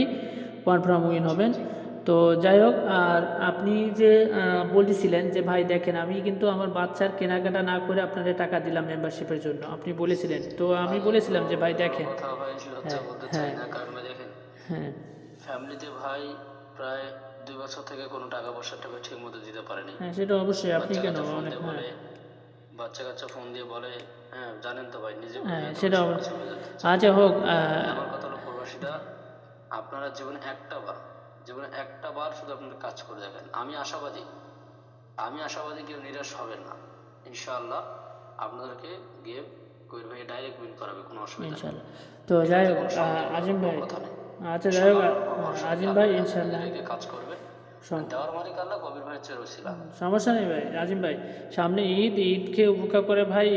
কনফার্ম উইন হবেন। তো যাই হোক, আর আপনি যে বলেছিলেন যে ভাই দেখেন আমি কিন্তু আমার বাচ্চার কেনাকাটা না করে আপনাদের টাকা দিলাম মেম্বারশিপের জন্য, আপনি বলেছিলেন। তো আমি বলেছিলাম যে ভাই দেখেন, কথা ভাই লজ্জা বলতে চাই না, কারণ ভাই দেখেন, হ্যাঁ ফ্যামিলিতে ভাই প্রায় 2 বছর থেকে কোনো টাকা পয়সা ঠিক মতো দিতে পারেনি। হ্যাঁ সেটা অবশ্যই, আপনি কেন ফোন অনেক, দিয়ে হ্যাঁ বলে, বাচ্চা কাচ্চা ফোন দিয়ে বলে, হ্যাঁ জানেন তো ভাই, নিজে হ্যাঁ বুঝে সেটা সবকিছু হয়ে যাচ্ছে। আচ্ছা হোক। আমার কথা হলো, প্রবাসীরা আপনারা জীবনে একটা বার শুধু আপনারা কাজ করে দেখেন। আমি আশাবাদী কেউ নিরাশ হবেন না, ইনশাআল্লাহ আপনাদেরকে গেম কবির ভাই ডাইরেক্ট উইন করাবে, কোনো অসুবিধা নেই। ইনশাল্লাহ। তো যাই হোক আজিম ভাই, কথা নেই, আচ্ছা যাই হোক আজিম ভাই ইনশাল্লাহ কাজ করবে, দেওয়ার মালিক আল্লাহ, কবির ভাইয়ের চেয়ে রসিলা। সমস্যা নেই ভাই। আজিম ভাই সামনে ঈদকে উপেক্ষা করে ভাই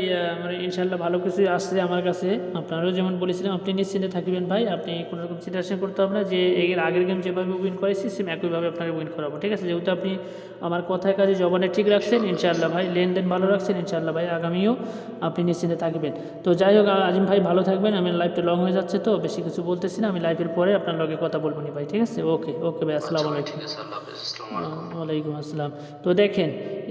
মানে ইনশাল্লাহ ভালো কিছু আসছে আমার কাছে। আপনারাও যেমন বলেছিলাম, আপনি নিশ্চিন্তে থাকবেন ভাই, আপনি কোনো রকম চিন্তা করতে হবে না যে এর আগের গেম যেভাবে উইন করেছি সেম একইভাবে আপনাকে উইন করাবো, ঠিক আছে? যেহেতু আপনি আমার কথায় কাজে জবানে ঠিক রাখছেন ইনশাল্লাহ ভাই, লেনদেন ভালো রাখছেন ইনশাল্লাহ ভাই, আগামীও আপনি নিশ্চিন্তে থাকবেন। তো যাই হোক আজিম ভাই ভালো থাকবেন, আমি লাইভটা লং হয়ে যাচ্ছে তো বেশি কিছু বলতেছি না, আমি লাইভের পরে আপনার লগে কথা বলবো নি ভাই, ঠিক আছে? ওকে ওকে ভাই, আসসালামু আলাইকুম। ঠিক আছে, আল্লাহ হাফেজ, আসসালামু আলাইকুম। ওয়ালাইকুম আসসালাম। তো দেখেন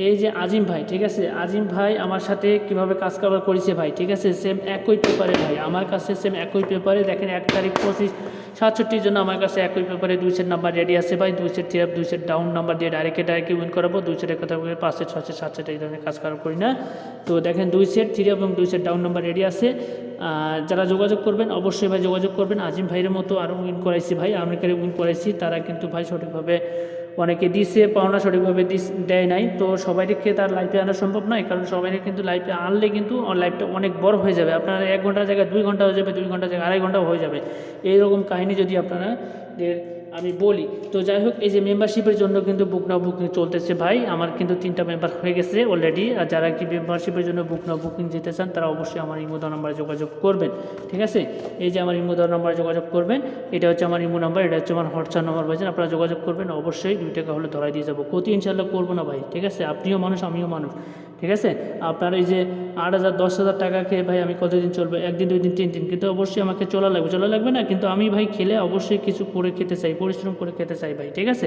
এই যে আজিম ভাই, ঠিক আছে, আজিম ভাই আমার সাথে কিভাবে কাজ কারবার করেছে ভাই, ঠিক আছে, সেম একই পেপারে ভাই, আমার কাছে সেম একই পেপারে দেখেন 1 তারিখ 25/67 জন্য আমার কাছে একই পেপারে 2 সেট নাম্বার রেডি আছে ভাই, 2 set three up 2 set down number দিয়ে ডাইরেক্ট উইন করাবো, 2 সেটের কথা বলে 5 সেট 6 সেট 7 সেট এই ধরনের কাজ কারবার করি না। তো দেখেন 2 সেট থ্রি আপ এবং 2 সেট ডাউন নাম্বার রেডি আছে। যারা যোগাযোগ করবেন অবশ্যই ভাই যোগাযোগ করবেন। আজিম ভাইয়ের মতো আরও উইন করাইছি ভাই, আমেরিকারে উইন করাইছি, তারা কিন্তু ভাই সঠিকভাবে অনেকে দিছে, পাওনা সঠিকভাবে দেয় নাই। তো সবাইকে তার লাইফে আনা সম্ভব নয়, কারণ সবাইকে কিন্তু লাইফে আনলে কিন্তু লাইফটা অনেক বড় হয়ে যাবে, আপনার 1 ঘন্টার জায়গায় 2 ঘন্টা হয়ে যাবে, 2 ঘন্টার জায়গায় 2.5 ঘন্টাও হয়ে যাবে, এইরকম কাহিনী যদি আপনারা আমি বলি। তো যাই হোক এই যে মেম্বারশিপের জন্য কিন্তু বুক নাও বুকিং চলতেছে ভাই, আমার কিন্তু 3টা মেম্বার হয়ে গেছে অলরেডি। আর যারা কি মেম্বারশিপের জন্য বুক নাও বুকিং যেতে চান তারা অবশ্যই আমার ইমো নাম্বারে যোগাযোগ করবেন, ঠিক আছে? এই যে আমার ইমো নাম্বারে যোগাযোগ করবেন, এটা হচ্ছে আমার ইমো নাম্বার, এটা হচ্ছে আমার হোয়াটসঅ্যাপ নাম্বার ভাইজান, আপনারা যোগাযোগ করবেন, অবশ্যই 2 টাকা হলে ধরাই দিয়ে যাবো, ক্ষতি ইনশাল্লাহ করবো না ভাই, ঠিক আছে? আপনিও মানুষ আমিও মানুষ, ঠিক আছে? আপনার এই যে 8,000 10,000 টাকা খেয়ে ভাই আমি কতদিন চলবে, 1 দিন 2 দিন 3 দিন, কিন্তু অবশ্যই আমাকে চলা লাগবে না, কিন্তু আমি ভাই খেলে অবশ্যই কিছু করে খেতে চাই, পরিশ্রম করে খেতে চাই ভাই, ঠিক আছে?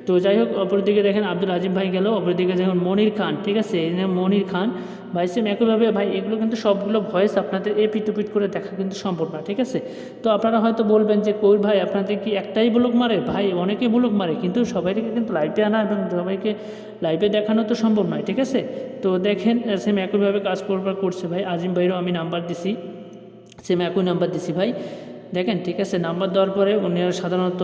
তো যাই হোক অপরদিকে দেখেন আব্দুল আজিম ভাই গেল, অপরদিকে যেমন মনির খান, ঠিক আছে, এই যে মনির খান ভাই সেম একইভাবে ভাই, এগুলো কিন্তু সবগুলো ভয়েস আপনাদের এপিট ওপিট করে দেখা কিন্তু সম্ভব না, ঠিক আছে? তো আপনারা হয়তো বলবেন যে কই ভাই আপনাদের কি একটাই ব্লগ মারে, ভাই অনেকে ব্লগ মারে, কিন্তু সবাইকে কিন্তু লাইভে আনা এবং সবাইকে লাইভে দেখানো তো সম্ভব নয়, ঠিক আছে? তো দেখেন সেম একইভাবে কাজ করছে ভাই, আজিম ভাইয়েরও আমি নাম্বার দিছি, সেম একই নাম্বার দিছি ভাই, দেখেন, ঠিক আছে? নাম্বার দেওয়ার পরে উনি সাধারণত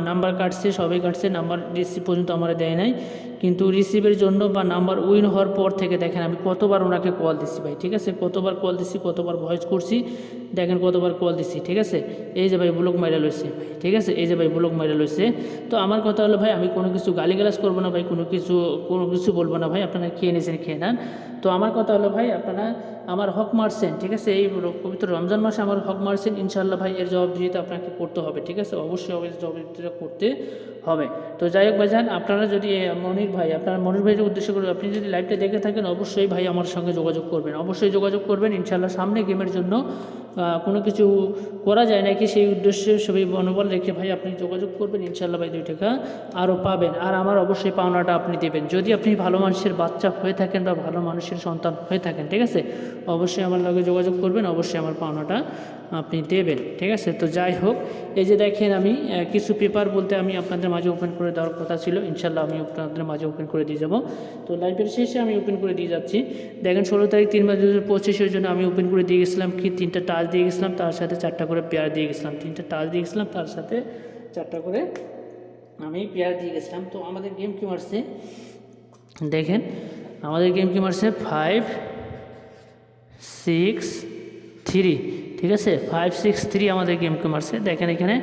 নাম্বার কাটছে, সবই কাটছে, নাম্বার রিসিভ পর্যন্ত আমার দেয় নাই, কিন্তু রিসিভের জন্য বা নাম্বার উইন হওয়ার পর থেকে দেখেন আমি কতবার ওনাকে কল দিছি ভাই, ঠিক আছে? কতবার কল দিছি, কতবার ভয়েস করছি, দেখেন কতবার কল দিছি, ঠিক আছে। এই যে ভাই ব্লক মাইরা লইছে, ঠিক আছে, এই যে ভাই ব্লক মাইরা লইছে। তো আমার কথা হলো ভাই, আমি কোনো কিছু গালিগালাজ করবো না ভাই, কোনো কিছু বলবো না ভাই, আপনারা খেয়ে নিয়েছেন খেয়ে নেন। তো আমার কথা হলো ভাই, আপনারা আমার হক মারছেন, ঠিক আছে, এই পবিত্র রমজান মাসে আমার হক মারছেন, ইনশাল্লাহ ভাই এর জবাবদিহিতা আপনাকে করতে হবে, ঠিক আছে, অবশ্যই জবাবদিহিতা করতে হবে। তো যাই হোক ভাইজান, আপনারা যদি মনির ভাইয়ের উদ্দেশ্য করে আপনি যদি লাইভটা দেখে থাকেন, অবশ্যই ভাই আমার সঙ্গে যোগাযোগ করবেন, অবশ্যই যোগাযোগ করবেন। ইনশাল্লাহ সামনে গেমের জন্য কোনো কিছু করা যায় নাকি সেই উদ্দেশ্যে সবই মনোবল রেখে ভাই আপনি যোগাযোগ করবেন, ইনশাল্লাহ ভাই 2 টাকা আরও পাবেন। আর আমার অবশ্যই পাওনাটা আপনি দেবেন, যদি আপনি ভালো মানুষের বাচ্চা হয়ে থাকেন বা ভালো মানুষের সন্তান হয়ে থাকেন, ঠিক আছে, অবশ্যই আমার লগে যোগাযোগ করবেন, অবশ্যই আমার পাওনাটা আপনি দেবেন, ঠিক আছে। তো যাই হোক, এই যে দেখেন আমি কিছু পেপার বলতে আমি আপনাদের মাঝে ওপেন করে দেওয়ার কথা ছিল, ইনশাল্লাহ আমি আপনাদের মাঝে ওপেন করে দিয়ে যাব। তো লাইভের শেষে আমি ওপেন করে দিয়ে যাচ্ছি। দেখেন 16 তারিখ 3 মার্চ 2025 জন্য আমি ওপেন করে দিয়ে গেছিলাম কি 3টা টাচ দিয়ে গেছিলাম, তার সাথে 4টা করে পেয়ার দিয়ে গেছিলাম, 3টা টাচ দিয়ে গেছিলাম, তার সাথে 4টা করে আমি পেয়ার দিয়ে গেছিলাম। তো আমাদের গেম কি মারছে দেখেন, আমাদের গেম কি মারছে 5 6 3, ঠিক আছে, 5 6 3 আমাদের গেমকে মারছে। দেখেন এখানে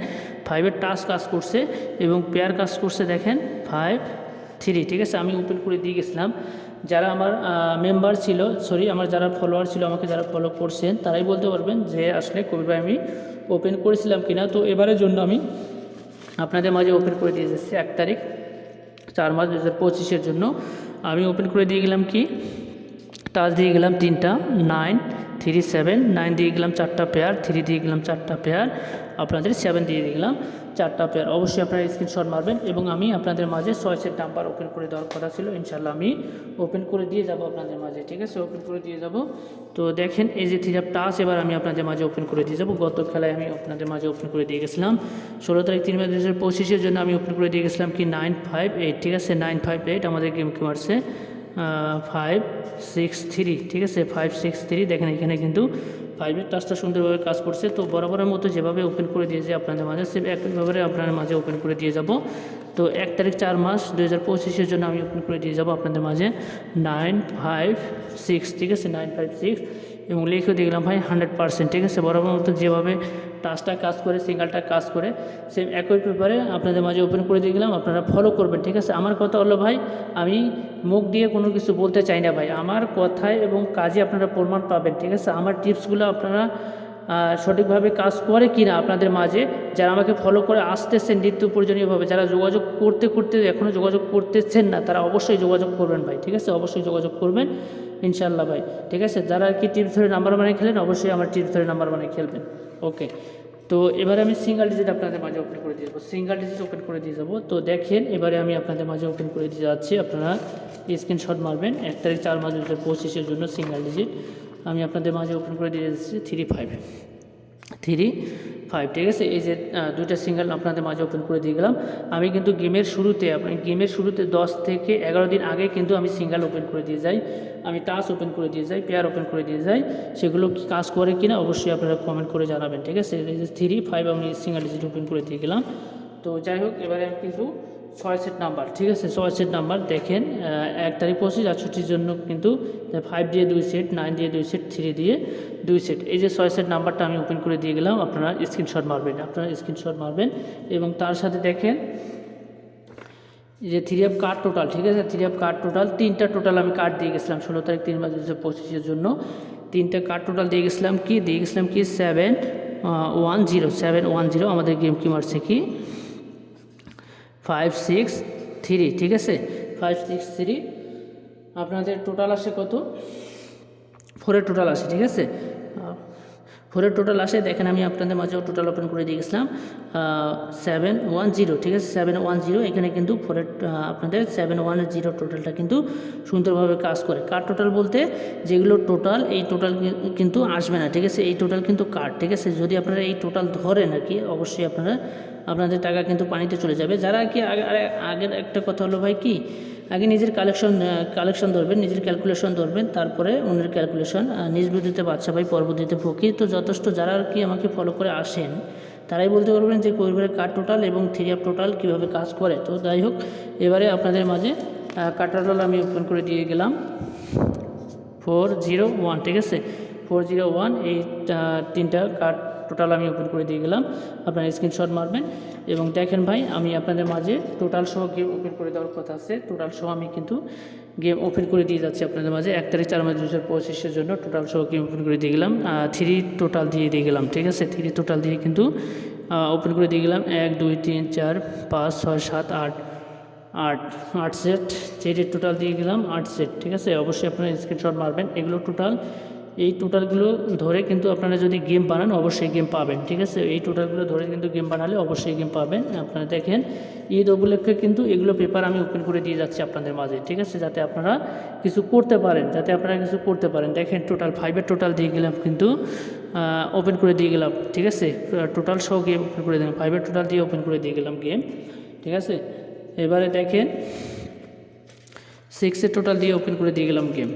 5-এর টাচ কাজ করছে এবং পেয়ার কাজ করছে, দেখেন 5 3, ঠিক আছে। আমি ওপেন করে দিয়ে গেছিলাম, যারা আমার মেম্বার ছিল, আমার যারা ফলোয়ার ছিল, আমাকে যারা ফলো করছেন, তারাই বলতে পারবেন যে আসলে কবির ভাই আমি ওপেন করেছিলাম কিনা। তো এবারের জন্য আমি আপনাদের মাঝে ওপেন করে দিয়ে যাচ্ছি 1 তারিখ 4 মার্চ 2025 জন্য আমি ওপেন করে দিয়ে গেলাম কি টাচ দিয়ে গেলাম 3টা 9 3 7, 9 দিয়ে গেলাম 4টা পেয়ার, 3 দিয়ে গেলাম 4টা পেয়ার, আপনাদের 7 দিয়ে গেলাম 4টা পেয়ার। অবশ্যই আপনারা স্ক্রিনশট মারবেন এবং আমি আপনাদের মাঝে 6 সেট নাম্বার ওপেন করে দেওয়ার কথা ছিল, ইনশাল্লাহ আমি ওপেন করে দিয়ে যাব আপনাদের মাঝে, ঠিক আছে, ওপেন করে দিয়ে যাব। তো দেখেন এই যে 3 টাচ এবার আমি আপনাদের মাঝে ওপেন করে দিয়ে যাব। গত খেলায় আমি আপনাদের মাঝে ওপেন করে দিয়ে গেছিলাম 16 তারিখ 3 মার্চ 2025 জন্য আমি ওপেন করে দিয়ে গেছিলাম কি 9 5 8, ঠিক আছে, 9 5 8 আমাদের গেম কি মারছে 5 6 3, ঠিক আছে, 5 6 3। দেখেন এখানে কিন্তু 5-এর টাচটা সুন্দরভাবে কাজ করছে। তো বরাবরের মতো যেভাবে ওপেন করে দিয়েছে আপনাদের মাঝে, সে একইভাবে আপনাদের মাঝে ওপেন করে দিয়ে যাব। তো 1 তারিখ 4 মার্চ 2025 জন্য আমি ওপেন করে দিয়ে যাব আপনাদের মাঝে 9 5 6, ঠিক আছে, 9 5 6 এবং লিখে দিয়ে গেলাম ভাই 100%, ঠিক আছে। বরাবর মতো যেভাবে টাচটা কাজ করে, সিঙ্গেলটা কাজ করে, সেম একই পেপারে আপনাদের মাঝে ওপেন করে দিয়ে গেলাম, আপনারা ফলো করবেন, ঠিক আছে। আমার কথা হলো ভাই, আমি মুখ দিয়ে কোনো কিছু বলতে চাই না ভাই, আমার কথায় এবং কাজে আপনারা প্রমাণ পাবেন, ঠিক আছে। আমার টিপসগুলো আপনারা সঠিকভাবে কাজ করে কি না আপনাদের মাঝে, যারা আমাকে ফলো করে আসতেছেন নিত্য প্রয়োজনীয়ভাবে, যারা যোগাযোগ করতে এখনও যোগাযোগ করতেছেন না, তারা অবশ্যই যোগাযোগ করবেন ভাই, ঠিক আছে, অবশ্যই যোগাযোগ করবেন ইনশাল্লাহ ভাই, ঠিক আছে। যারা কি টিপস ধরে নাম্বার বানিয়ে খেলেন, অবশ্যই আমার টিপস ধরে নাম্বার বানিয়ে খেলবেন, ওকে। তো এবারে আমি সিঙ্গেল ডিজিট আপনাদের মাঝে ওপেন করে দিয়ে যাবো, সিঙ্গেল ডিজিট ওপেন করে দিয়ে যাবো। তো দেখেন এবারে আমি আপনাদের মাঝে ওপেন করে দিয়ে যাচ্ছি, আপনারা স্ক্রিনশট মারবেন। 1 তারিখ 4 মার্চ 2025 জন্য সিঙ্গেল ডিজিট আমি আপনাদের মাঝে ওপেন করে দিয়ে যাচ্ছি 3 5 3 5, ঠিক আছে। এই যে 2টা সিঙ্গেল আপনাদের মাঝে ওপেন করে দিয়ে গেলাম। আমি কিন্তু গেমের শুরুতে 10 থেকে 11 দিন আগে কিন্তু আমি সিঙ্গেল ওপেন করে দিয়ে যাই, আমি টাচ ওপেন করে দিয়ে যাই, পেয়ার ওপেন করে দিয়ে যাই, সেগুলো কি কাজ করে কিনা অবশ্যই আপনারা কমেন্ট করে জানাবেন, ঠিক আছে। এই যে 3 5 আমি সিঙ্গেল ডিজিট ওপেন করে দিয়ে গেলাম। তো যাই হোক, এবারে আমি কিন্তু 6 সেট নাম্বার, ঠিক আছে, 6 সেট নাম্বার দেখেন 1 তারিখ 25 68 জন্য কিন্তু 5 দিয়ে 2 সেট, 9 দিয়ে 2 সেট, 3 দিয়ে 2 সেট, এই যে 6 সেট নাম্বারটা আমি ওপেন করে দিয়ে গেলাম। আপনারা স্ক্রিনশট মারবেন এবং তার সাথে দেখেন যে 3F কার্ড টোটাল, ঠিক আছে, 3F কার্ড টোটাল 3টা টোটাল আমি কার্ড দিয়ে গেছিলাম 16 তারিখ 3 মার্চ 2025 জন্য 3টা কার্ড টোটাল দিয়ে গেছিলাম কি 710 আমাদের গেম কি মারছে কি 5 6 3, ঠিক আছে, 5 6 3 আপনাদের টোটাল আসে কত 4-এর টোটাল আসে, ঠিক আছে, 4-এর টোটাল আসে। দেখেন আমি আপনাদের মাঝেও টোটাল ওপেন করে দিয়ে গেছিলাম 710, ঠিক আছে, 710 এখানে কিন্তু 4-এর আপনাদের 710 টোটালটা কিন্তু সুন্দরভাবে কাজ করে। কার্ড টোটাল বলতে যেগুলো টোটাল, এই টোটাল কিন্তু আসবে না, ঠিক আছে, এই টোটাল কিন্তু কার্ড, ঠিক আছে। যদি আপনারা এই টোটাল ধরেন আর কি, অবশ্যই আপনাদের টাকা কিন্তু পানিতে চলে যাবে। যারা কি আগের একটা কথা হলো ভাই কি, আগে নিজের কালেকশন ধরবেন, নিজের ক্যালকুলেশন ধরবেন, তারপরে অন্যের ক্যালকুলেশন, নিজ বুদ্ধিতে বাচ্চা ভাই পরবর্তীতে ফকির। তো যথেষ্ট যারা আর কি আমাকে ফলো করে আসেন, তারাই বলতে পারবেন যে কবিরের কার্ড টোটাল এবং 3F টোটাল কীভাবে কাজ করে। তো যাই হোক, এবারে আপনাদের মাঝে কার্ড টোটাল আমি ওপেন করে দিয়ে গেলাম 401, ঠিক আছে, 401 এই তিনটা কার্ড টোটাল আমি ওপেন করে দিয়ে গেলাম। আপনারা স্ক্রিনশট মারবেন এবং দেখেন ভাই, আমি আপনাদের মাঝে টোটাল সহ গেম ওপেন করে দেওয়ার কথা আছে। টোটাল সহ আমি কিন্তু গেম ওপেন করে দিয়ে যাচ্ছি আপনাদের মাঝে। 1 তারিখ 4 মাস 2025 জন্য টোটাল সহ গেম ওপেন করে দিয়ে গেলাম। 3 টোটাল দিয়ে গেলাম, ঠিক আছে। 3 টোটাল দিয়ে কিন্তু ওপেন করে দিয়ে গেলাম। 1 2 3 4 5 6 7 8 সেট। 3 টোটাল দিয়ে গেলাম 8 সেট, ঠিক আছে। অবশ্যই আপনারা স্ক্রিনশট মারবেন। এগুলো টোটাল, এই টোটালগুলো ধরে কিন্তু আপনারা যদি গেম বানান অবশ্যই গেম পাবেন, ঠিক আছে। এই টোটালগুলো ধরে কিন্তু গেম বানালে অবশ্যই গেম পাবেন। আপনারা দেখেন, ঈদ উপলক্ষে কিন্তু এগুলো পেপার আমি ওপেন করে দিয়ে যাচ্ছি আপনাদের মাঝে, ঠিক আছে, যাতে আপনারা কিছু করতে পারেন। দেখেন টোটাল 5-এর টোটাল দিয়ে গেলাম কিন্তু ওপেন করে দিয়ে গেলাম, ঠিক আছে। টোটাল সহ গেম ওপেন করে দিলাম, 5-এর টোটাল দিয়ে ওপেন করে দিয়ে গেলাম গেম, ঠিক আছে। এবারে দেখেন 6-এর টোটাল দিয়ে ওপেন করে দিয়ে গেলাম গেম।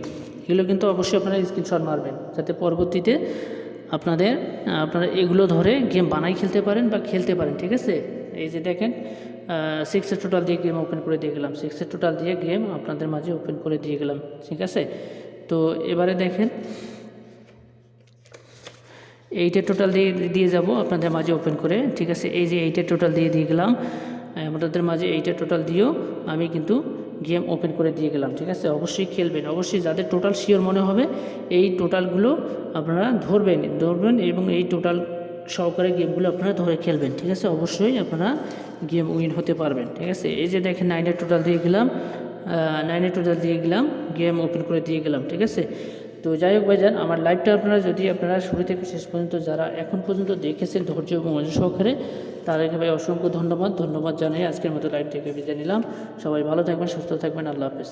এগুলো কিন্তু অবশ্যই আপনারা স্ক্রিনশট মারবেন, যাতে পরবর্তীতে আপনারা এগুলো ধরে গেম বানাই খেলতে পারেন বা খেলতে পারেন, ঠিক আছে। এই যে দেখেন 6-এর টোটাল দিয়ে গেম ওপেন করে দিয়ে গেলাম, 6-এর টোটাল দিয়ে গেম আপনাদের মাঝে ওপেন করে দিয়ে গেলাম, ঠিক আছে। তো এবারে দেখেন 8-এর টোটাল দিয়ে যাব আপনাদের মাঝে ওপেন করে, ঠিক আছে। এই যে 8-এর টোটাল দিয়ে গেলাম আপনাদের মাঝে। 8-এর টোটাল দিয়েও আমি কিন্তু গেম ওপেন করে দিয়ে গেলাম, ঠিক আছে। অবশ্যই খেলবেন, অবশ্যই যাদের টোটাল শিওর মনে হবে এই টোটালগুলো আপনারা ধরবেন এবং এই টোটাল সহকারে গেমগুলো আপনারা ধরে খেলবেন, ঠিক আছে। অবশ্যই আপনারা গেম উইন হতে পারবেন, ঠিক আছে। এই যে দেখেন 9-এর টোটাল দিয়ে গেলাম, 9-এর টোটাল দিয়ে গেলাম, গেম ওপেন করে দিয়ে গেলাম, ঠিক আছে। তো যাই হোক ভাইজান, আমার লাইভটা আপনারা শুরু থেকে শেষ পর্যন্ত যারা এখন পর্যন্ত দেখেছেন ধৈর্য এবং মনোযোগ সহকারে, তাদেরকে ভাই অসংখ্য ধন্যবাদ জানাই আজকের মতো লাইভ থেকে বিদায় নিলাম। সবাই ভালো থাকবেন, সুস্থ থাকবেন, আল্লাহ হাফেজ।